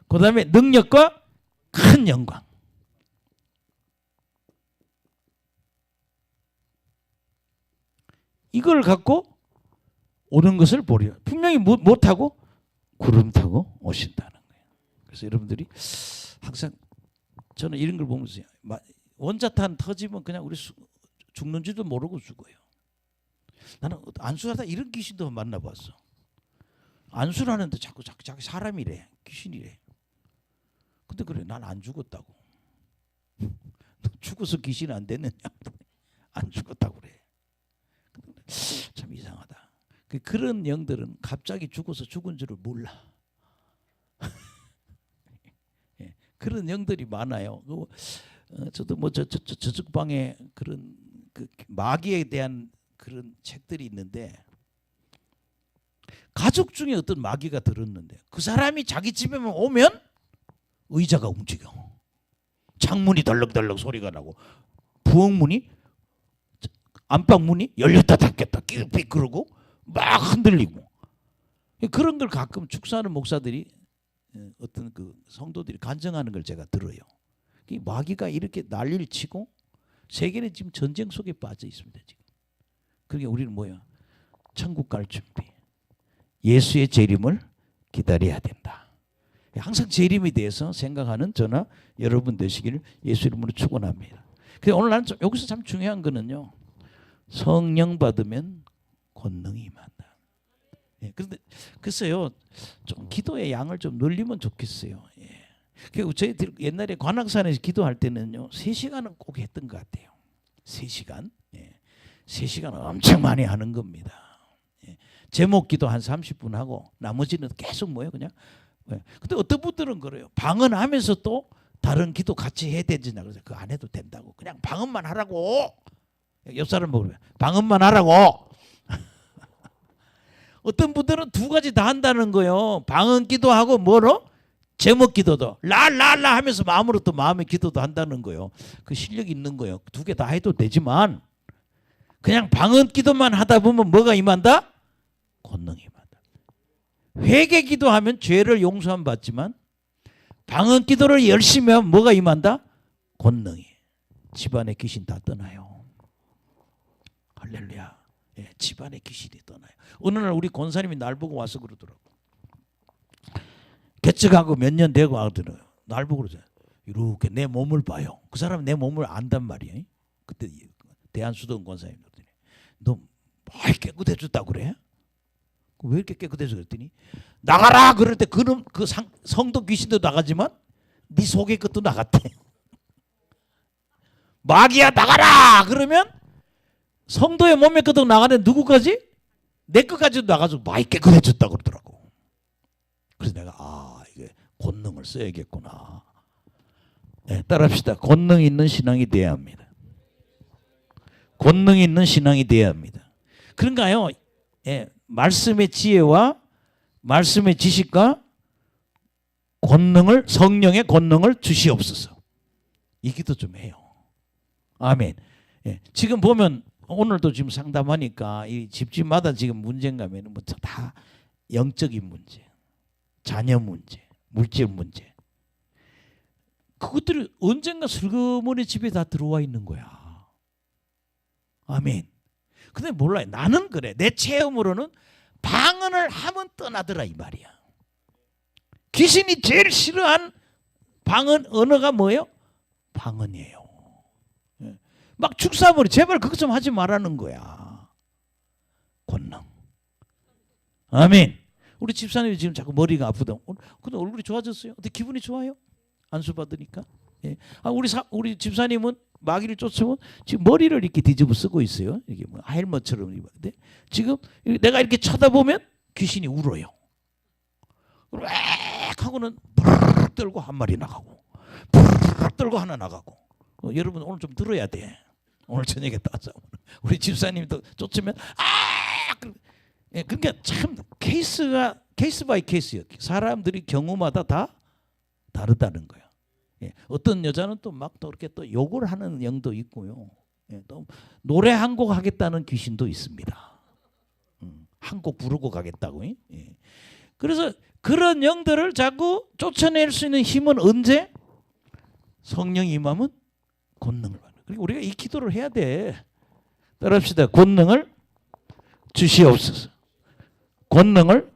그 다음에 능력과 큰 영광. 이걸 갖고 오는 것을 보리라. 분명히 뭐 타고? 구름 타고 오신다는 거예요. 그래서 여러분들이 항상 저는 이런 걸 보면서 원자탄 터지면 그냥 우리 죽는 줄도 모르고 죽어요. 나는 안수하다 이런 귀신도 만나봤어. 안수하는데 자꾸 자기 사람이래. 귀신이래. 근데 그래 난 안 죽었다고. 너 죽어서 귀신 안 됐느냐? 안 죽었다고 그래. 참 이상하다. 그런 영들은 갑자기 죽어서 죽은 줄을 몰라. 그런 영들이 많아요. 저도 뭐 저쪽 방에 그런 그 마귀에 대한 그런 책들이 있는데 가족 중에 어떤 마귀가 들었는데 그 사람이 자기 집에만 오면 의자가 움직여. 창문이 덜렁덜렁 소리가 나고 부엌문이 안방문이 열렸다 닫혔다 삐걱삐걱 그러고 막 흔들리고 그런 걸 가끔 축사하는 목사들이 어떤 그 성도들이 간증하는 걸 제가 들어요. 이 마귀가 이렇게 난리를 치고 세계는 지금 전쟁 속에 빠져 있습니다. 지금. 그러니까 우리는 뭐야? 천국 갈 준비. 예수의 재림을 기다려야 된다. 항상 재림에 대해서 생각하는 저나 여러분 되시기를 예수 이름으로 축원합니다. 그래서 오늘 나는 여기서 참 중요한 거는요. 성령 받으면 권능이 임한다. 예, 그런데 글쎄요, 좀 기도의 양을 좀 늘리면 좋겠어요. 예. 그 저희들 옛날에 관악산에서 기도할 때는요, 3시간은 꼭 했던 것 같아요. 3시간, 예. 3시간 엄청 많이 하는 겁니다. 예. 제목 기도 한 30분 하고 나머지는 계속 뭐예요, 그냥. 예. 근데 어떤 분들은 그래요. 방언하면서 또 다른 기도 같이 해야 되지나 그래서 그거 안 해도 된다고. 그냥 방언만 하라고. 옆 사람 보면 방언만 하라고. 어떤 분들은 2가지 다 한다는 거예요. 방언 기도하고 뭐로? 제목 기도도 라라라 하면서 마음으로 또 마음의 기도도 한다는 거예요. 그 실력이 있는 거예요. 2개 다 해도 되지만 그냥 방언 기도만 하다 보면 뭐가 임한다? 권능이 임한다. 회개 기도하면 죄를 용서함 받지만 방언 기도를 열심히 하면 뭐가 임한다? 권능이. 집안의 귀신 다 떠나요. 할렐루야. 예, 집안의 귀신이 떠나요. 어느 날 우리 권사님이 날 보고 와서 그러더라고. 개척하고 몇 년 되고 하더라고요. 날 보고 그러죠. 이렇게 내 몸을 봐요. 그 사람은 내 몸을 안단 말이에요. 그때 대한수도원 권사님 그랬더니 너 많이 깨끗해졌다고 그래? 왜 이렇게 깨끗해져? 그랬더니 나가라 그럴 때 그놈 그 성도 귀신도 나가지만 네 속의 것도 나갔대. 마귀야 나가라 그러면 성도의 몸의 것도 나가는 누구까지? 내 것까지도 나가서 많이 깨끗해졌다고 그러더라고. 그래서 내가 이게 권능을 써야겠구나. 네, 따라합시다. 권능 있는 신앙이 돼야 합니다. 권능 있는 신앙이 돼야 합니다. 그런가요? 예, 말씀의 지혜와 말씀의 지식과 권능을 성령의 권능을 주시옵소서. 이 기도 좀 해요. 아멘. 예, 지금 보면 오늘도 지금 상담하니까 이 집집마다 지금 문제인가면 뭐 다 영적인 문제, 자녀 문제, 물질 문제. 그것들이 언젠가 슬그머니 집에 다 들어와 있는 거야. 아멘. 근데 몰라요. 나는 그래. 내 체험으로는 방언을 하면 떠나더라 이 말이야. 귀신이 제일 싫어한 방언 언어가 뭐예요? 방언이에요. 막 축사버리 제발 그것 좀 하지 말라는 거야. 권능. 아멘. 우리 집사님이 지금 자꾸 머리가 아프다. 근데 얼굴이 좋아졌어요. 어때 기분이 좋아요? 안수 받으니까. 예. 우리 집사님은 마귀를 쫓으면 지금 머리를 이렇게 뒤집어 쓰고 있어요. 이게 뭐 헬멧처럼 입었는데 지금 내가 이렇게 쳐다보면 귀신이 울어요. 웩 하고는 부르륵 떨고 한 마리 나가고 부르륵 떨고 하나 나가고. 여러분 오늘 좀 들어야 돼. 오늘 저녁에 따져. 우리 집사님도 쫓으면 예, 그러니까 참 케이스가 케이스 바이 케이스예요. 사람들이 경우마다 다 다르다는 거예요. 예, 어떤 여자는 또 막 또 이렇게 또 욕을 하는 영도 있고요. 예, 또 노래 한 곡 하겠다는 귀신도 있습니다. 한 곡 부르고 가겠다고. 예. 그래서 그런 영들을 자꾸 쫓아낼 수 있는 힘은 언제? 성령이 임하면 권능을 받는. 그리고 우리가 이 기도를 해야 돼. 따라합시다. 권능을 주시옵소서. 권능을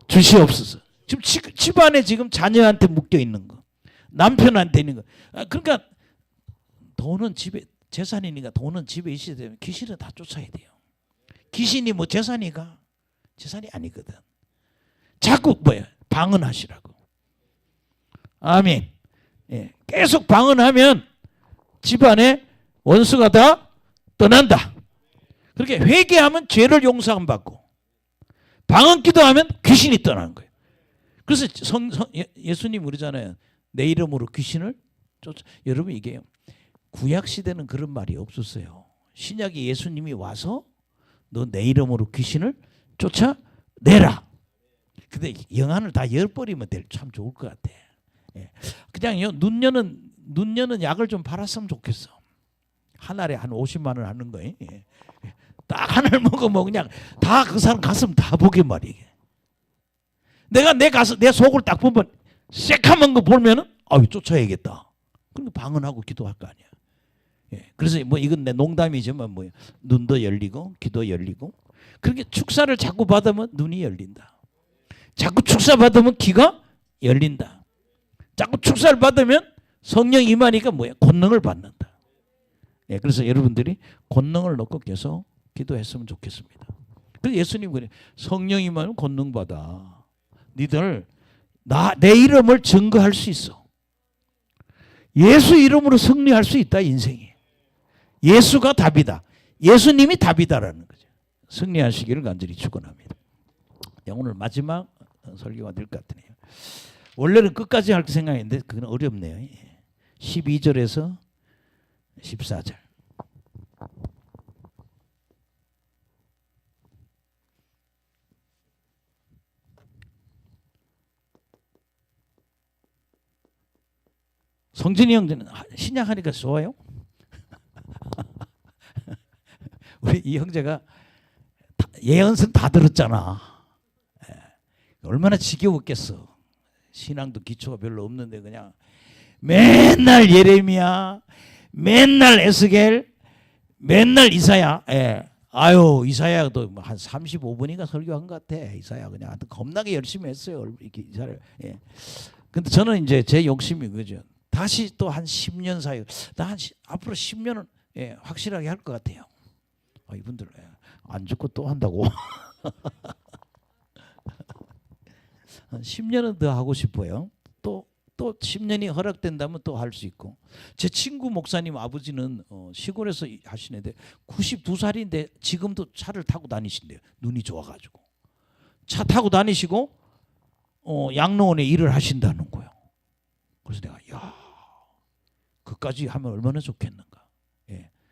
주시옵소서. 지금 집안에 지금 자녀한테 묶여 있는 거, 남편한테 있는 거. 그러니까 돈은 집에 재산이니까 돈은 집에 있어야 되면 귀신은 다 쫓아야 돼요. 귀신이 뭐 재산이가? 재산이 아니거든. 자꾸 뭐야? 방언하시라고. 아멘. 예, 계속 방언하면 집안에 원수가 다 떠난다. 그렇게 회개하면 죄를 용서함 받고 방언 기도하면 귀신이 떠나는 거예요. 그래서 예수님 그러잖아요. 내 이름으로 귀신을 여러분 이게 구약 시대는 그런 말이 없었어요. 신약에 예수님이 와서 너 내 이름으로 귀신을 쫓아내라. 근데 영안을 다 열버리면 참 좋을 것 같아. 예. 그냥요 눈 여는 약을 좀 팔았으면 좋겠어. 한 알에 한 50만 원 하는 거예요. 예. 딱 하나를 먹으면 그냥 다 그 사람 가슴 다 보게 말이에요. 내가 내 속을 딱 보면 새카만 거 보면은 아유 쫓아야겠다. 그러니까 방언하고 기도할 거 아니야. 예. 그래서 뭐 이건 내 농담이지만 뭐 눈도 열리고 귀도 열리고 그렇게 축사를 자꾸 받으면 눈이 열린다. 자꾸 축사 받으면 귀가 열린다. 자꾸 축사를 받으면 성령 임하니까 뭐야? 권능을 받는다. 예. 그래서 여러분들이 권능을 넣고 계속 기도했으면 좋겠습니다. 그래서 예수님 그래 성령 임하면 권능 받아. 니들 내 이름을 증거할 수 있어. 예수 이름으로 승리할 수 있다 인생이. 예수가 답이다. 예수님이 답이다라는 거죠. 승리하시기를 간절히 축원합니다. 오늘 마지막 설교가 될 것 같네요. 원래는 끝까지 할 생각인데 그건 어렵네요. 12절에서 14절. 성진이 형제는 신약 하니까 좋아요? 우리 이 형제가 예언선 다 들었잖아. 얼마나 지겨웠겠어. 신앙도 기초가 별로 없는데 그냥 맨날 예레미야, 맨날 에스겔, 맨날 이사야. 아유 이사야도 한 35분인가 설교한 것 같아. 이사야 그냥 겁나게 열심히 했어요. 이렇게 이사를. 근데 저는 이제 제 욕심이 그죠. 다시 또 한 10년 사이, 앞으로 10년은 확실하게 할 것 같아요. 이분들 안 죽고 또 한다고. 10년은 더 하고 싶어요. 또 10년이 허락된다면 또 할 수 있고. 제 친구 목사님 아버지는 시골에서 하시는데 92살인데 지금도 차를 타고 다니신대요. 눈이 좋아가지고. 차 타고 다니시고 양로원에 일을 하신다는 거예요. 그래서 내가 그까지 하면 얼마나 좋겠는가.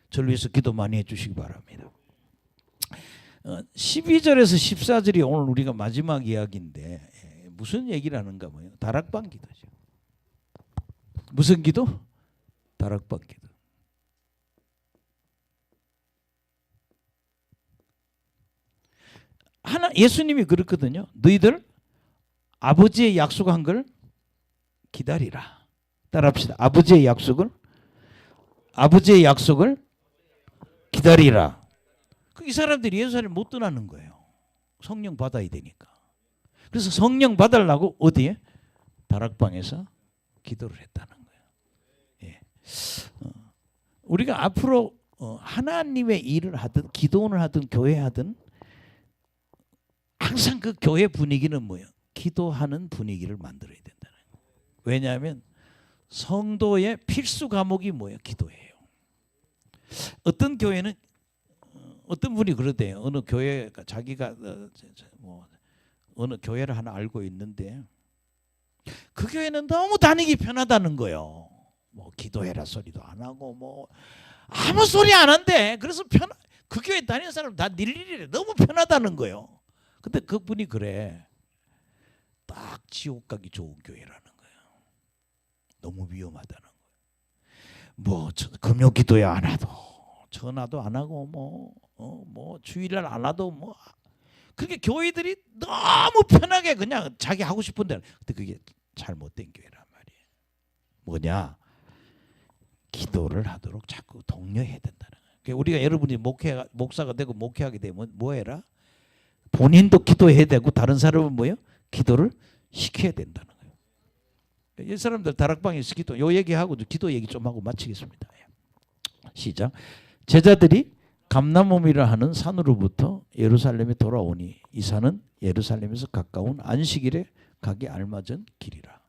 저를 위해서 기도 많이 해주시기 바랍니다. 12절에서 14절이 오늘 우리가 마지막 이야기인데 무슨 얘기를 하는가 뭐예요? 다락방 기도죠. 무슨 기도? 다락방 기도. 예수님이 그렇거든요. 너희들 아버지의 약속한 걸 기다리라. 따라합시다. 아버지의 약속을 기다리라. 이 사람들이 예수님 못 떠나는 거예요. 성령 받아야 되니까. 그래서 성령 받으려고 어디에? 다락방에서 기도를 했다는 거예요. 우리가 앞으로 하나님의 일을 하든 기도원을 하든 교회 하든 항상 그 교회 분위기는 뭐예요? 기도하는 분위기를 만들어야 된다는 거예요. 왜냐하면 성도의 필수 과목이 뭐예요? 기도예요. 어떤 교회는 어떤 분이 그러대요. 어느 교회가 자기가 어느 교회를 하나 알고 있는데 그 교회는 너무 다니기 편하다는 거예요. 뭐 기도해라 소리도 안 하고 뭐 아무 소리 안 한대. 그래서 그 교회 다니는 사람 다 일일이 너무 편하다는 거예요. 근데 그분이 그래. 딱 지옥 가기 좋은 교회라는 거예요. 너무 위험하다는 거예요. 뭐 금요 기도회 안 하도 전화도 안 하고 뭐 주일날 안 하도 뭐 그게 교회들이 너무 편하게 그냥 자기 하고 싶은 대로. 근데 그게 잘못된 교회란 말이에요. 뭐냐? 기도를 하도록 자꾸 독려해야 된다는 거예요. 그러니까 우리가 여러분이 목사가 되고 목회하게 되면 뭐 해라? 본인도 기도해야 되고 다른 사람은 뭐예요? 기도를 시켜야 된다는 거예요. 이 사람들 다락방에서 기도 요 얘기하고 기도 얘기 좀 하고 마치겠습니다. 시작. 제자들이 감람홈이라 하는 산으로부터 예루살렘에 돌아오니 이 산은 예루살렘에서 가까운 안식일에 가기 알맞은 길이라.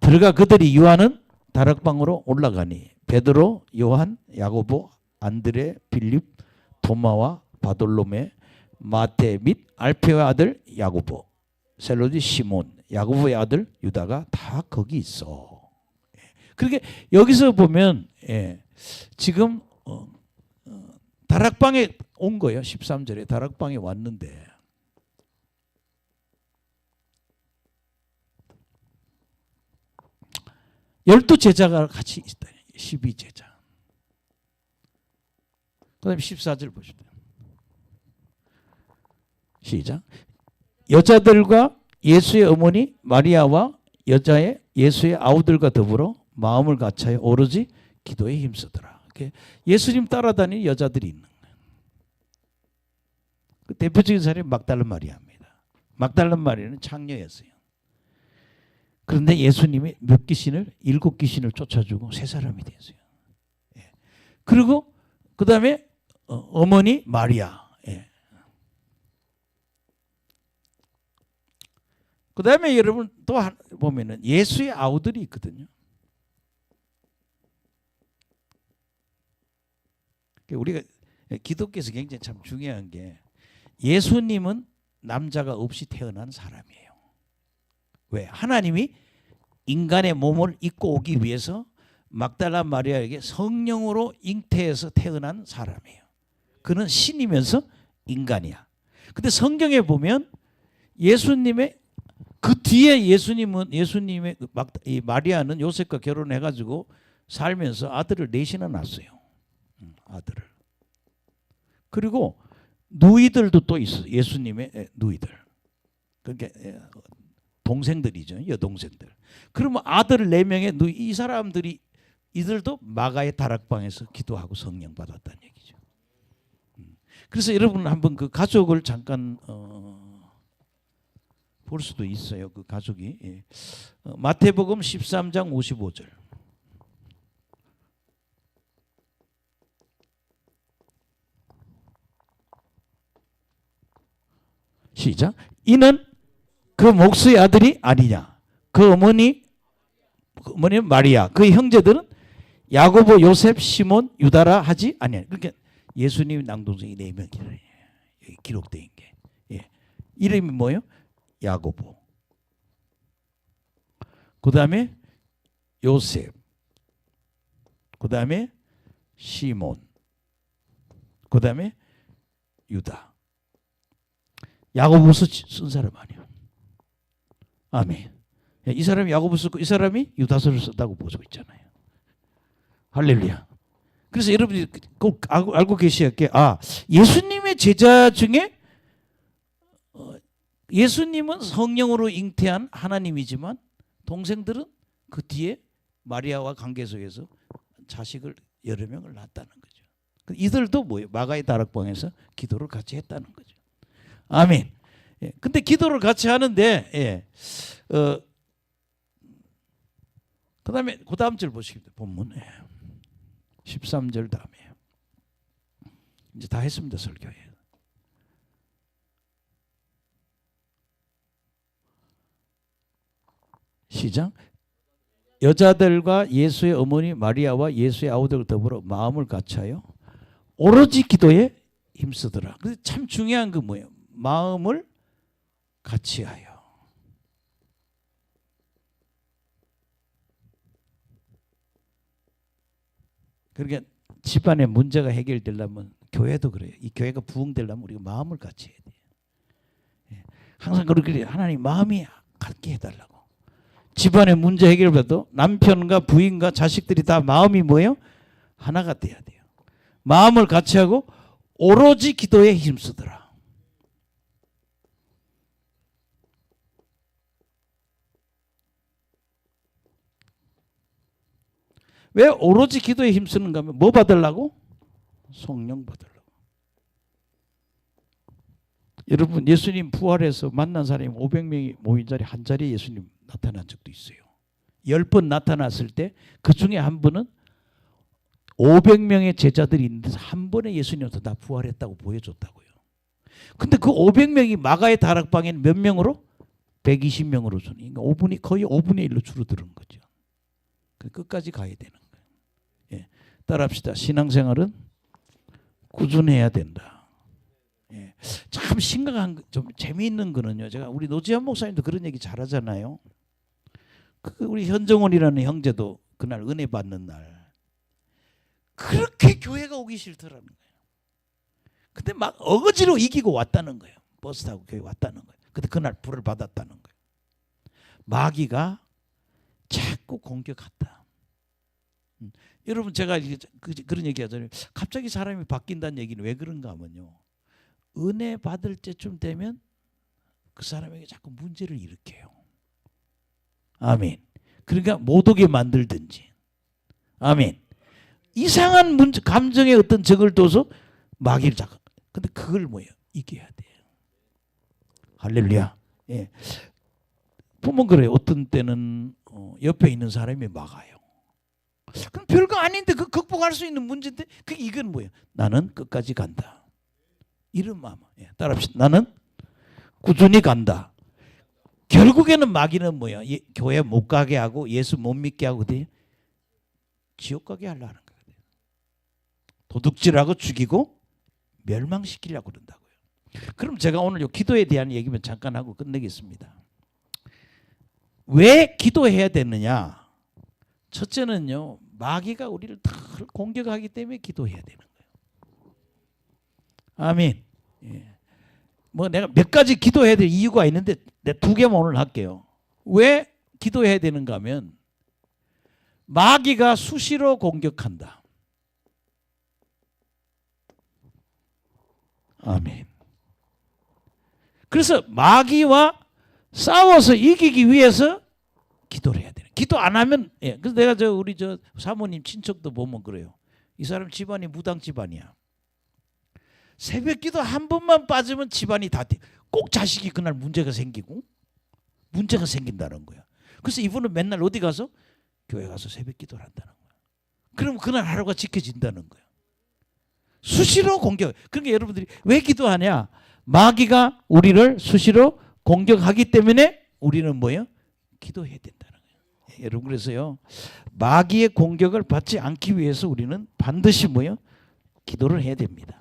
들어가 그들이 유하는 다락방으로 올라가니 베드로, 요한, 야고보, 안드레, 빌립, 도마와 바돌로메, 마테 및 알페의 아들 야고보, 셀로디 시몬, 야고보의 아들 유다가 다 거기 있어. 그렇게 여기서 보면 지금 다락방에 온 거예요. 13절에 다락방에 왔는데 열두 제자가 같이 있다. 12제자. 그 다음에 14절 보십시오. 시작. 여자들과 예수의 어머니 마리아와 여자의 예수의 아우들과 더불어 마음을 같이하여 오로지 기도에 힘쓰더라. 예수님 따라다니는 여자들이 있는 거예요. 그 대표적인 사람이 막달라 마리아입니다. 막달라 마리아는 창녀였어요. 그런데 예수님이 몇 귀신을 7귀신을 쫓아주고 세 사람이 됐어요. 그리고 그 다음에 어머니 마리아. 그 다음에 여러분 또 보면은 예수의 아우들이 있거든요. 우리가 기독교에서 굉장히 참 중요한 게 예수님은 남자가 없이 태어난 사람이에요. 왜? 하나님이 인간의 몸을 입고 오기 위해서 막달라 마리아에게 성령으로 잉태해서 태어난 사람이에요. 그는 신이면서 인간이야. 근데 성경에 보면 예수님의 그 뒤에 예수님의 이 마리아는 요셉과 결혼해가지고 살면서 아들을 넷이나 낳았어요. 아들을. 그리고 누이들도 또 있어. 예수님의 누이들. 그러니까 동생들이죠. 여동생들. 그러면 아들 4명의 누이 이 사람들이 이들도 마가의 다락방에서 기도하고 성령 받았다는 얘기죠. 그래서 여러분 한번 그 가족을 잠깐 볼 수도 있어요. 그 가족이. 마태복음 13장 55절. 시작. 이는 그 목수의 아들이 아니냐. 그 어머니 마리아, 그 형제들은 야고보, 요셉, 시몬, 유다라 하지 아니냐. 그러니까 예수님 남동생이 4명이래요. 여기 기록된 게. 이름이 뭐예요? 야고보. 그 다음에 요셉. 그 다음에 시몬. 그 다음에 유다. 야고보서 쓴 사람 아니에요. 아멘. 이 사람이 야고보 썼고 이 사람이 유다서를 썼다고 보고 있잖아요. 할렐루야. 그래서 여러분이 꼭 알고 계셔야 할 게 예수님의 제자 중에 예수님은 성령으로 잉태한 하나님이지만 동생들은 그 뒤에 마리아와 관계 속에서 자식을 여러 명을 낳았다는 거죠. 이들도 뭐예요? 마가의 다락방에서 기도를 같이 했다는 거죠. 아멘. 근데 기도를 같이 하는데 그 다음 절 보시겠습니다. 본문 13절 다음에 이제 다 했습니다. 설교에. 시작. 여자들과 예수의 어머니 마리아와 예수의 아우들과 더불어 마음을 같이하여 오로지 기도에 힘쓰더라. 그래서 참 중요한 거 뭐예요? 마음을 같이하여. 그러니까 집안의 문제가 해결되려면 교회도 그래요. 이 교회가 부흥되려면 우리가 마음을 같이 해야 돼요. 항상 그렇게 하나님 마음이 같게 해달라고. 집안의 문제 해결해도 남편과 부인과 자식들이 다 마음이 뭐예요? 하나가 돼야 돼요. 마음을 같이 하고 오로지 기도에 힘쓰더라. 왜 오로지 기도에 힘쓰는가 하면 뭐 받으려고? 성령 받으려고. 여러분 예수님 부활해서 만난 사람이 500명이 모인 자리에 한 자리에 예수님 나타난 적도 있어요. 10번 나타났을 때 그 중에 한 분은 500명의 제자들이 있는데 한 번에 예수님한테 다 부활했다고 보여줬다고요. 근데 그 500명이 마가의 다락방에는 몇 명으로? 120명으로 주니. 그러니까 거의 5분의 1로 줄어드는 거죠. 끝까지 가야 되는 거예요. 따라합시다. 신앙생활은 꾸준해야 된다. 참 심각한 좀 재미있는 거는요. 제가 우리 노지한 목사님도 그런 얘기 잘하잖아요. 우리 현정원이라는 형제도 그날 은혜 받는 날 그렇게 교회가 오기 싫더라는 거예요. 근데 막 어거지로 이기고 왔다는 거예요. 버스 타고 교회 왔다는 거예요. 근데 그날 불을 받았다는 거예요. 마귀가 자꾸 공격한다. 여러분 제가 그런 얘기 하잖아요. 갑자기 사람이 바뀐다는 얘기는 왜 그런가 하면요. 은혜 받을 때쯤 되면 그 사람에게 자꾸 문제를 일으켜요. 아멘. 그러니까 못 오게 만들든지. 아멘. 이상한 문제, 감정의 어떤 적을 둬서 마귀를 자꾸. 근데 그걸 뭐예요? 이겨야 돼요. 할렐루야. 예. 보면 그래요. 어떤 때는 옆에 있는 사람이 막아요. 그럼 별거 아닌데 그 극복할 수 있는 문제인데 그 이건 뭐예요? 나는 끝까지 간다. 이런 마음. 예. 따라합시다. 나는 꾸준히 간다. 결국에는 마귀는 뭐야? 교회 못 가게 하고 예수 못 믿게 하고 돼요. 지옥 가게 하려는 거예요. 도둑질하고 죽이고 멸망시키려고 그런다고요. 그럼 제가 오늘 요 기도에 대한 얘기만 잠깐 하고 끝내겠습니다. 왜 기도해야 되느냐? 첫째는요. 마귀가 우리를 다 공격하기 때문에 기도해야 되는 거예요. 아멘. 예. 뭐 내가 몇 가지 기도해야 될 이유가 있는데 내 두 개만 오늘 할게요. 왜 기도해야 되는가 하면 마귀가 수시로 공격한다. 아멘. 그래서 마귀와 싸워서 이기기 위해서 기도를 해야 돼요. 기도 안 하면 예. 그래서 내가 우리 사모님 친척도 보면 그래요. 이 사람 집안이 무당 집안이야. 새벽 기도 한 번만 빠지면 집안이 다 꼭 자식이 그날 문제가 생기고 문제가 생긴다는 거야. 그래서 이분은 맨날 어디 가서 교회 가서 새벽 기도를 한다는 거야. 그럼 그날 하루가 지켜진다는 거야. 수시로 공격. 그러니까 여러분들이 왜 기도하냐? 마귀가 우리를 수시로 공격하기 때문에 우리는 뭐예요? 기도해야 된다는 거예요. 여러분 그래서요. 마귀의 공격을 받지 않기 위해서 우리는 반드시 뭐예요? 기도를 해야 됩니다.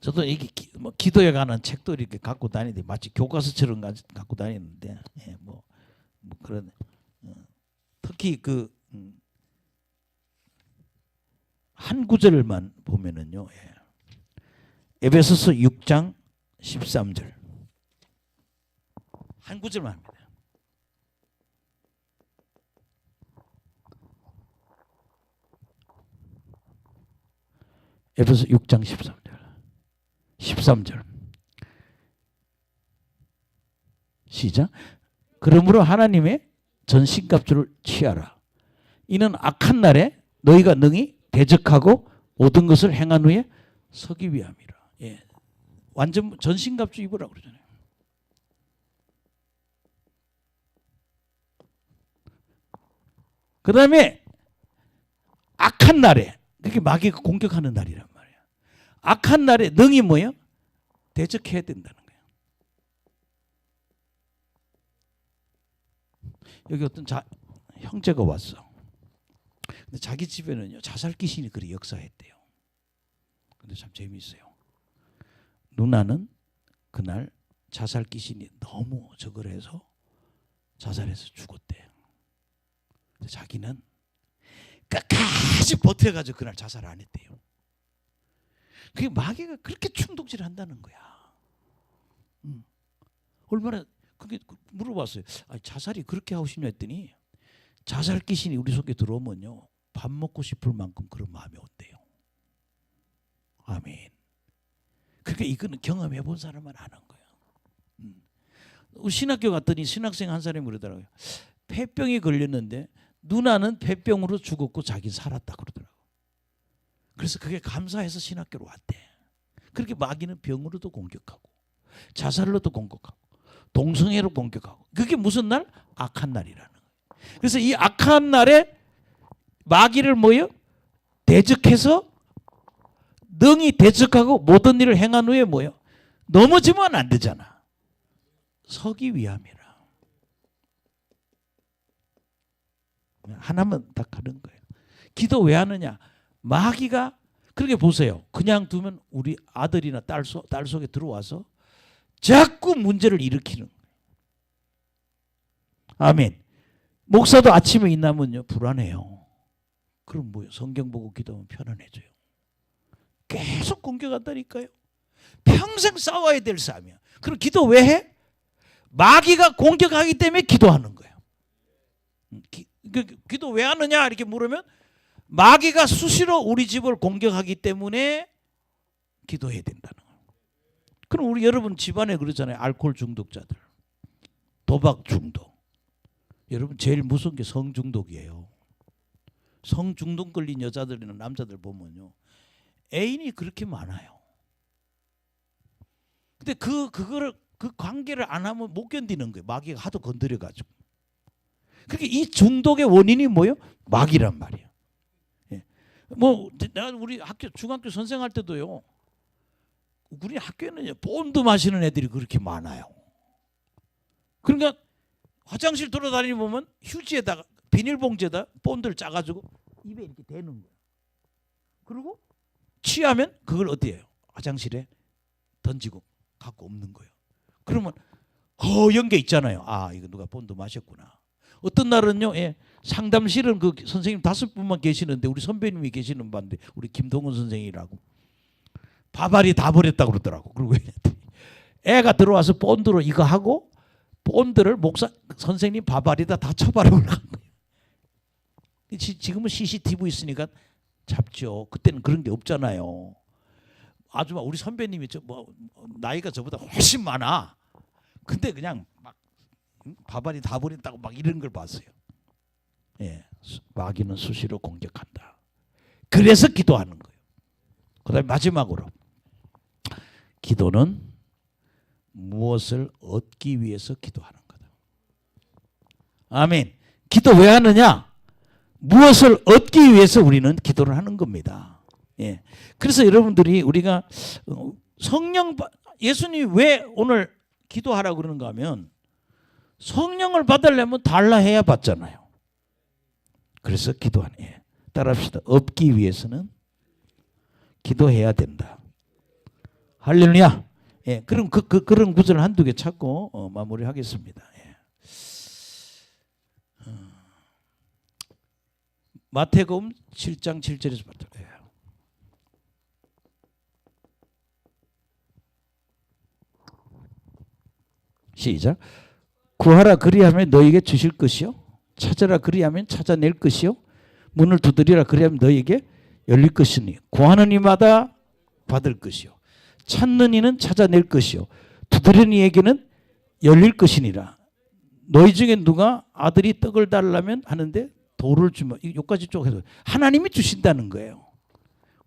저도 이게 기도에 관한 책도 이렇게 갖고 다니는데 마치 교과서처럼 갖고 다니는데 예, 뭐 그런 특히 한 구절만 보면은요. 예. 에베소서 6장 13절 한 구절만 합니다. 에베소서 6장 13절 시작. 그러므로 하나님의 전신갑주를 취하라. 이는 악한 날에 너희가 능히 대적하고 모든 것을 행한 후에 서기 위함이라. 예. 완전 전신갑주 입으라고 그러잖아요. 그 다음에 악한 날에 그게 마귀가 공격하는 날이란 말이야. 악한 날에 능히 뭐예요? 대적해야 된다는 거예요. 여기 어떤 형제가 왔어. 근데 자기 집에는요 자살 귀신이 그리 역사했대요. 근데 참 재미있어요. 누나는 그날 자살 귀신이 너무 저걸 해서 자살해서 죽었대요. 근데 자기는 끝까지 버텨가지고 그날 자살 안 했대요. 그게 마귀가 그렇게 충동질 한다는 거야. 얼마나 그게 물어봤어요. 아니, 자살이 그렇게 하고 싶냐 했더니 자살 귀신이 우리 속에 들어오면요 밥 먹고 싶을 만큼 그런 마음이 온대요. 아멘. 그러니까 이거는 경험해 본 사람만 아는 거예요. 우리 신학교 갔더니 신학생 한 사람이 그러더라고요. 폐병이 걸렸는데 누나는 폐병으로 죽었고 자기는 살았다 그러더라고요. 그래서 그게 감사해서 신학교로 왔대. 그렇게 마귀는 병으로도 공격하고 자살로도 공격하고 동성애로 공격하고 그게 무슨 날? 악한 날이라는 거예요. 그래서 이 악한 날에 마귀를 뭐예요? 대적해서 능히 대적하고 모든 일을 행한 후에 뭐예요? 넘어지면 안 되잖아. 서기 위함이라. 하나만 딱 하는 거예요. 기도 왜 하느냐? 마귀가 그렇게 보세요. 그냥 두면 우리 아들이나 딸 속에 들어와서 자꾸 문제를 일으키는 거예요. 아멘. 목사도 아침에 일어나면요 불안해요. 그럼 뭐요? 성경 보고 기도하면 편안해져요. 계속 공격한다니까요. 평생 싸워야 될 싸움이야. 그럼 기도 왜 해? 마귀가 공격하기 때문에 기도하는 거예요. 기도 왜 하느냐 이렇게 물으면 마귀가 수시로 우리 집을 공격하기 때문에 기도해야 된다는 거예요. 그럼 우리 여러분 집안에 그러잖아요. 알코올 중독자들, 도박 중독. 여러분 제일 무서운 게 성중독이에요. 성중독 걸린 여자들이나 남자들 보면요, 애인이 그렇게 많아요. 근데 그 관계를 안 하면 못 견디는 거예요. 마귀가 하도 건드려가지고. 그러니까 이 중독의 원인이 뭐예요? 마귀란 말이에요. 예. 뭐 내가 우리 학교 중학교 선생할 때도요, 우리 학교에는 본드 마시는 애들이 그렇게 많아요. 그러니까 화장실 돌아다니면 보면 휴지에다가 비닐봉지에다 본드를 짜가지고 입에 이렇게 대는 거예요. 그리고 취하면 그걸 어디에요? 화장실에 던지고 갖고 없는 거예요. 그러면 허연 게 있잖아요. 아, 이거 누가 본드 마셨구나. 어떤 날은요, 예, 상담실은 그 선생님 5분만 계시는데 우리 선배님이 계시는 반데 우리 김동훈 선생이라고 바바리 다 버렸다고 그러더라고. 그리고 애가 들어와서 본드로 이거 하고 본드를 목사 선생님 바바리다 다 쳐버리고 간 거예요. 지금은 CCTV 있으니까 잡죠. 그때는 그런 게 없잖아요. 아줌마 우리 선배님이 뭐 나이가 저보다 훨씬 많아. 근데 그냥 막 바바리 다 버린다고 막 이런 걸 봤어요. 예, 마귀는 수시로 공격한다. 그래서 기도하는 거예요. 그다음에 마지막으로 기도는 무엇을 얻기 위해서 기도하는 거다. 아멘. 기도 왜 하느냐? 무엇을 얻기 위해서 우리는 기도를 하는 겁니다. 예. 그래서 여러분들이 우리가 성령 예수님이 왜 오늘 기도하라고 그러는가 하면 성령을 받으려면 달라 해야 받잖아요. 그래서 기도하는. 예. 따라합시다. 얻기 위해서는 기도해야 된다. 할렐루야. 예. 그럼 그런 구절을 한두 개 찾고 마무리하겠습니다. 예. 마태복음 7장 7절에서 8절. 예. 시작. 구하라 그리하면 너에게 주실 것이요, 찾아라 그리하면 찾아낼 것이요, 문을 두드리라 그리하면 너에게 열릴 것이니 구하는 이마다 받을 것이요, 찾는 이는 찾아낼 것이요, 두드리는 이에게는 열릴 것이니라. 너희 중에 누가 아들이 떡을 달라면 하는데 돌을 주면, 여기까지 쭉 해서 하나님이 주신다는 거예요.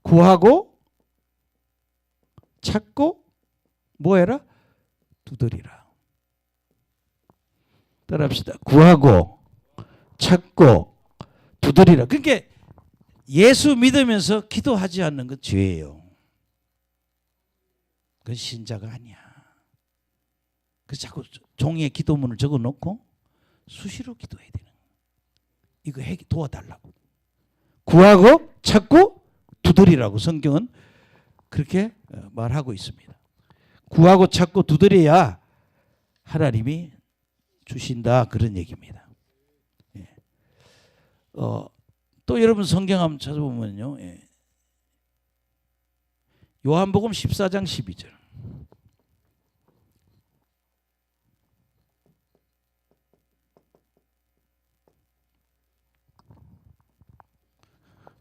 구하고 찾고 뭐해라? 두드리라. 따라합시다. 구하고 찾고 두드리라. 그러니까 예수 믿으면서 기도하지 않는 건 죄예요. 그건 신자가 아니야. 그래서 자꾸 종이에 기도문을 적어놓고 수시로 기도해야 되는 거예요. 이거 도와달라고. 구하고 찾고 두드리라고 성경은 그렇게 말하고 있습니다. 구하고 찾고 두드려야 하나님이 주신다, 그런 얘기입니다. 예. 또 여러분 성경 한번 찾아보면요, 예. 요한복음 14장 12절.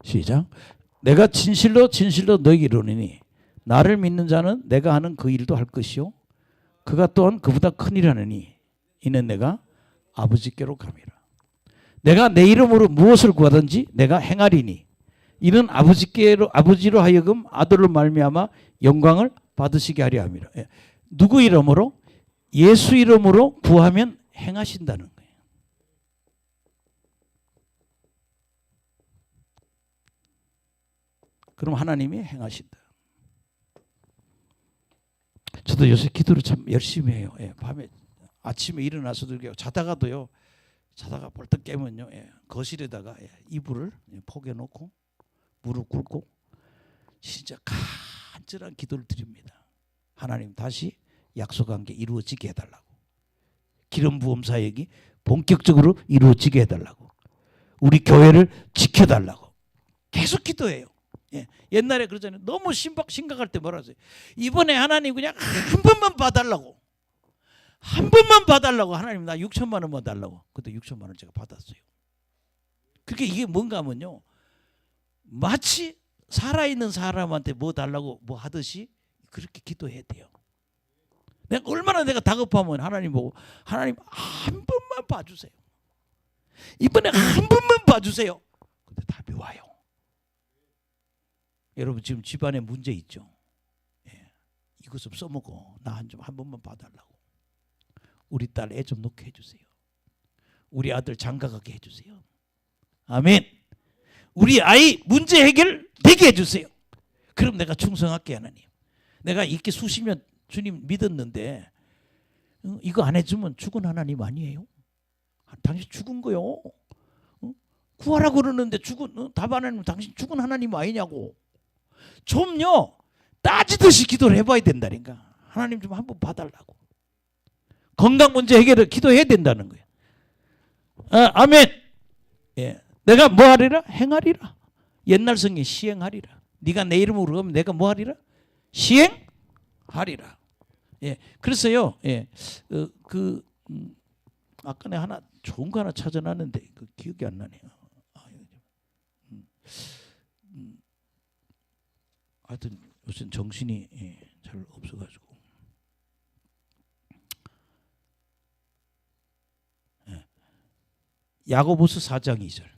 시작. 내가 진실로 진실로 너에게 이르노니 나를 믿는 자는 내가 하는 그 일도 할 것이요 그가 또한 그보다 큰 일을 하느니 이는 내가 아버지께로 감이라. 내가 내 이름으로 무엇을 구하든지 내가 행하리니 이는 아버지로 하여금 아들로 말미암아 영광을 받으시게 하려 함이라. 누구 이름으로? 예수 이름으로 구하면 행하신다는 거예요. 그럼 하나님이 행하신다. 저도 요새 기도를 참 열심히 해요. 예, 밤에 아침에 일어나서도 자다가도요. 자다가 벌떡 깨면요. 예, 거실에다가 이불을 포개놓고 무릎 꿇고 진짜 간절한 기도를 드립니다. 하나님 다시 약속한 게 이루어지게 해달라고. 기름 부음 사역이 본격적으로 이루어지게 해달라고, 우리 교회를 지켜달라고 계속 기도해요. 예. 옛날에 그러잖아요. 너무 심각할 때 뭐라 하세요? 이번에 하나님 그냥 한 번만 봐달라고, 한 번만 봐달라고. 하나님 나 6천만 원만 달라고. 그때 6천만 원 제가 받았어요. 그게 이게 뭔가 하면요, 마치 살아있는 사람한테 뭐 달라고 뭐 하듯이 그렇게 기도해야 돼요. 내가 얼마나 내가 다급하면 하나님 보고, 하나님 한 번만 봐주세요, 이번에 한 번만 봐주세요. 근데 답이 와요. 여러분 지금 집안에 문제 있죠? 예. 이것 좀 써먹어. 나 한 번만 봐달라고. 우리 딸 애 좀 놓게 해주세요. 우리 아들 장가가게 해주세요. 아멘. 우리 아이 문제 해결 되게 해주세요. 그럼 내가 충성할게. 하나님, 내가 이렇게 수십 년 주님 믿었는데 이거 안 해주면 죽은 하나님 아니에요? 당신 죽은 거요. 구하라고 그러는데 답 안 하면 당신 죽은 하나님 아니냐고. 좀요 따지듯이 기도를 해봐야 된다니까. 하나님 좀 한번 봐달라고. 건강 문제 해결을 기도해야 된다는 거예요. 아멘. 예. 내가 뭐 하리라? 행하리라. 옛날 성경 시행하리라. 네가 내 이름으로 그러면 내가 뭐 하리라? 시행하리라. 예. 그래서요. 예. 아까 내가 하나 좋은 거 하나 찾아놨는데 그 기억이 안 나네요. 하여튼 요새 정신이 잘 없어가지고. 예. 야고보서 4장 2절.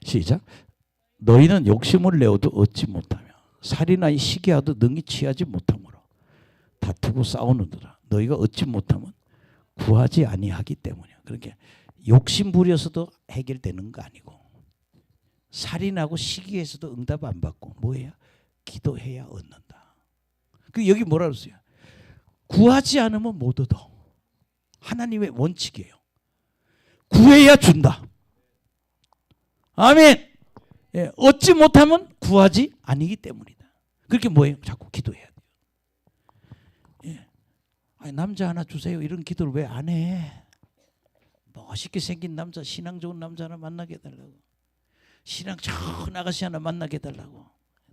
시작. 너희는 욕심을 내어도 얻지 못하며 살이나 시기하도 능히 취하지 못하므로 다투고 싸우느니라. 너희가 얻지 못하면 구하지 아니하기 때문이야. 그러니까 욕심 부려서도 해결되는 거 아니고, 살인하고 시기에서도 응답 안 받고 뭐해야? 기도해야 얻는다. 그 여기 뭐라 그랬어요? 구하지 않으면 못 얻어. 하나님의 원칙이에요. 구해야 준다. 아멘. 예, 얻지 못하면 구하지 아니기 때문이다. 그렇게 뭐예요? 자꾸 기도해야 돼요. 예. 아니, 남자 하나 주세요. 이런 기도를 왜 안 해? 멋있게 생긴 남자, 신앙 좋은 남자 하나 만나게 해달라고. 신앙 좋은 아가씨 하나 만나게 해달라고.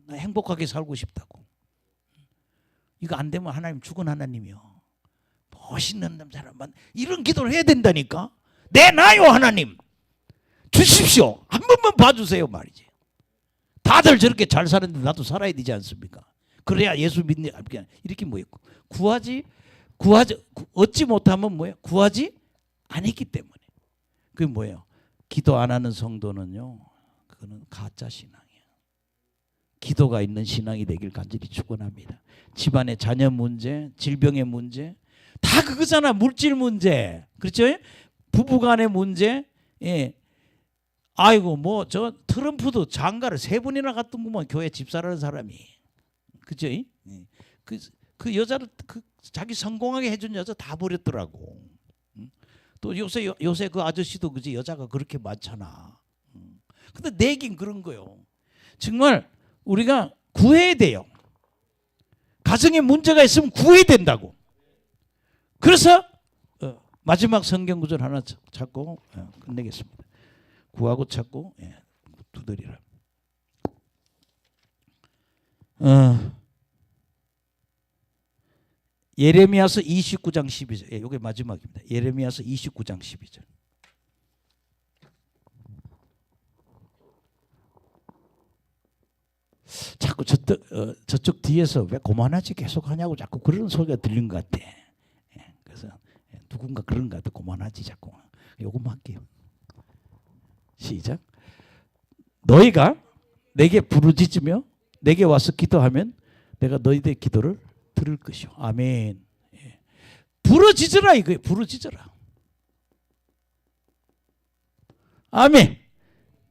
나 행복하게 살고 싶다고. 이거 안 되면 하나님 죽은 하나님이요. 멋있는 남자 하나 이런 기도를 해야 된다니까. 내놔요 하나님. 주십시오. 한 번만 봐주세요 말이지. 다들 저렇게 잘 사는데 나도 살아야 되지 않습니까? 그래야 예수 믿는 이렇게 뭐예요? 구하지 얻지 못하면 뭐예요? 구하지 않았기 때문에. 그게 뭐예요? 기도 안 하는 성도는요, 그거는 가짜 신앙이에요. 기도가 있는 신앙이 되길 간절히 축원합니다. 집안의 자녀 문제, 질병의 문제, 다 그거잖아. 물질 문제, 그렇죠? 부부간의 문제. 예. 아이고 뭐 저 트럼프도 장가를 3번이나 갔던구만, 교회 집사라는 사람이. 그죠? 그 여자를 자기 성공하게 해준 여자 다 버렸더라고. 또 요새 그 아저씨도 그지, 여자가 그렇게 많잖아. 근데 내긴 그런 거요. 정말 우리가 구해야 돼요. 가정에 문제가 있으면 구해야 된다고. 그래서 마지막 성경 구절 하나 찾고 끝내겠습니다. 구하고 찾고 두드리라. 예레미야서 29장 12절. 이게 마지막입니다. 예레미야서 29장 12절. 자꾸 저쪽 뒤에서 왜 고만하지 계속 하냐고 자꾸 그런 소리가 들린 것 같아. 그래서 누군가 그런 것 같아. 고만하지 자꾸. 요것만 할게요. 시작. 너희가 내게 부르짖으며 내게 와서 기도하면 내가 너희들의 기도를 들을 것이요. 아멘. 부르짖으라 이거예요. 부르짖으라. 아멘.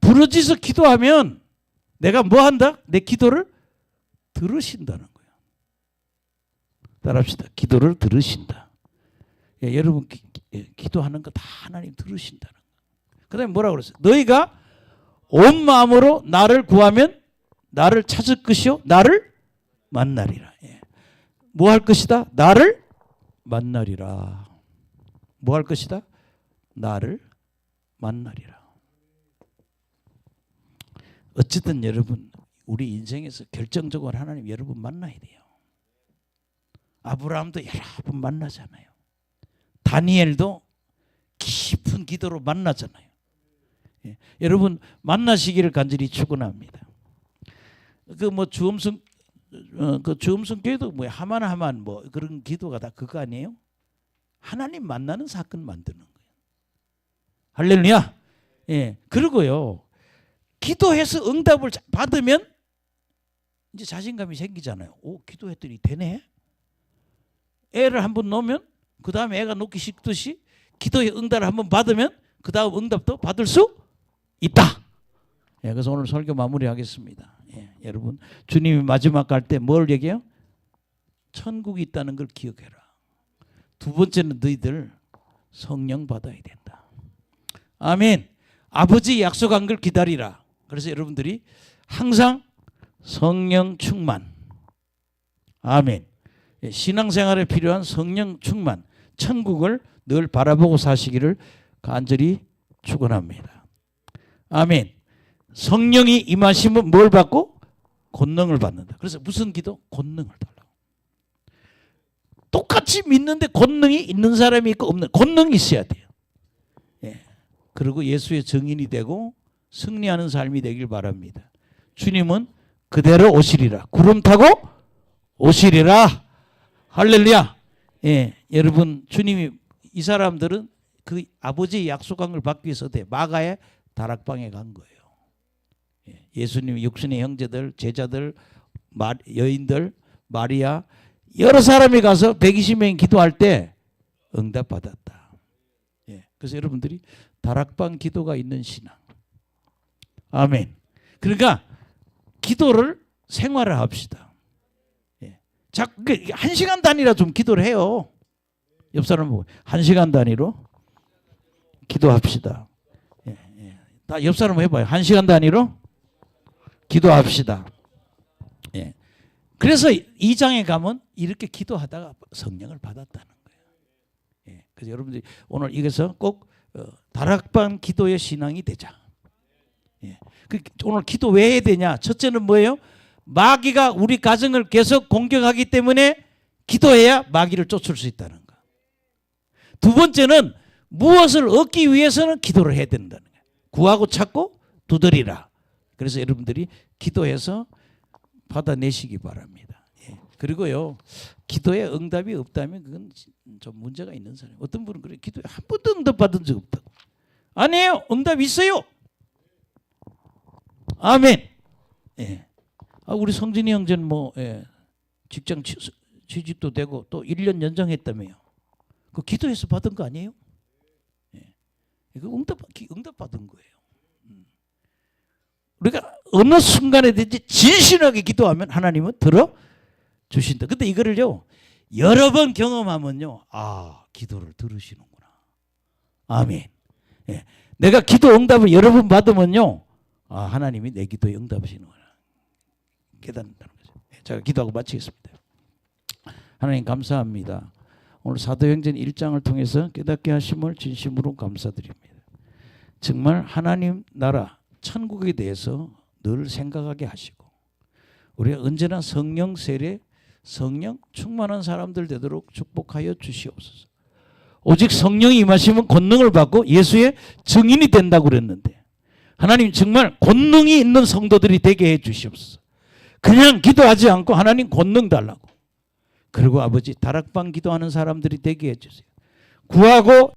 부르짖어 기도하면 내가 뭐 한다? 내 기도를 들으신다는 거예요. 따라합시다. 기도를 들으신다. 여러분 기도하는 거 다 하나님 들으신다는 거예요. 그 다음에 뭐라고 그랬어요? 너희가 온 마음으로 나를 구하면 나를 찾을 것이요 나를 만나리라. 예. 뭐 할 것이다? 나를 만나리라. 뭐 할 것이다? 나를 만나리라. 어쨌든 여러분 우리 인생에서 결정적으로 하나님 여러분 만나야 돼요. 아브라함도 여러 번 만나잖아요. 다니엘도 깊은 기도로 만나잖아요. 예. 여러분 만나시기를 간절히 축원합니다. 그 뭐 주엄성 교회도 뭐 하만 뭐 그런 기도가 다 그거 아니에요? 하나님 만나는 사건 만드는 거예요. 할렐루야. 예. 그리고요. 기도해서 응답을 받으면 이제 자신감이 생기잖아요. 오, 기도했더니 되네. 애를 한번 놓으면 그 다음에 애가 놓기 쉽듯이 기도의 응답을 한번 받으면 그 다음 응답도 받을 수 있다. 예, 그래서 오늘 설교 마무리하겠습니다. 예, 여러분 주님이 마지막 갈 때 뭘 얘기해요? 천국이 있다는 걸 기억해라. 두 번째는 너희들 성령 받아야 된다. 아멘. 아버지 약속한 걸 기다리라. 그래서 여러분들이 항상 성령 충만. 아멘. 신앙생활에 필요한 성령 충만. 천국을 늘 바라보고 사시기를 간절히 축원합니다. 아멘. 성령이 임하시면 뭘 받고? 권능을 받는다. 그래서 무슨 기도? 권능을 달라고. 똑같이 믿는데 권능이 있는 사람이 있고 없는 권능이 있어야 돼요. 예. 그리고 예수의 증인이 되고 승리하는 삶이 되길 바랍니다. 주님은 그대로 오시리라. 구름 타고 오시리라. 할렐루야. 예, 여러분 주님이 이 사람들은 그 아버지의 약속한 걸 받기 위해서 마가의 다락방에 간 거예요. 예, 예수님 육신의 형제들, 제자들, 여인들, 마리아 여러 사람이 가서 120명이 기도할 때 응답 받았다. 예, 그래서 여러분들이 다락방 기도가 있는 신앙. 아멘. 그러니까 기도를 생활을 합시다. 예. 자, 1시간 단위라 좀 기도를 해요. 옆 사람 보고 1시간 단위로 기도합시다. 예, 예. 다 옆 사람 해봐요. 1시간 단위로 기도합시다. 예. 그래서 2장에 가면 이렇게 기도하다가 성령을 받았다는 거예요. 예. 그래서 여러분들이 오늘 이것서 꼭 다락방 기도의 신앙이 되자. 예. 오늘 기도 왜 해야 되냐? 첫째는 뭐예요? 마귀가 우리 가정을 계속 공격하기 때문에 기도해야 마귀를 쫓을 수 있다는 거. 두 번째는 무엇을 얻기 위해서는 기도를 해야 된다는 거예요. 구하고 찾고 두드리라. 그래서 여러분들이 기도해서 받아내시기 바랍니다. 예. 그리고요, 기도에 응답이 없다면 그건 좀 문제가 있는 사람이에요. 어떤 분은 그래, 기도에 한 번도 응답 받은 적 없다고. 아니에요, 응답 있어요. 아멘. 예. 우리 성진이 형제는 뭐 직장 취직도 되고 또 1년 연장했다며요. 그 기도해서 받은 거 아니에요? 예. 그 응답 받은 거예요. 우리가 어느 순간에든지 진실하게 기도하면 하나님은 들어주신다. 근데 이거를요 여러 번 경험하면요, 기도를 들으시는구나. 아멘. 예. 내가 기도 응답을 여러 번 받으면요, 하나님이 내 기도에 응답하시는구나 깨닫는다는 거죠. 제가 기도하고 마치겠습니다. 하나님 감사합니다. 오늘 사도행전 1장을 통해서 깨닫게 하심을 진심으로 감사드립니다. 정말 하나님 나라 천국에 대해서 늘 생각하게 하시고 우리가 언제나 성령 세례, 성령 충만한 사람들 되도록 축복하여 주시옵소서. 오직 성령이 임하시면 권능을 받고 예수의 증인이 된다고 그랬는데 하나님 정말 권능이 있는 성도들이 되게 해 주시옵소서. 그냥 기도하지 않고 하나님 권능 달라고. 그리고 아버지 다락방 기도하는 사람들이 되게 해 주세요. 구하고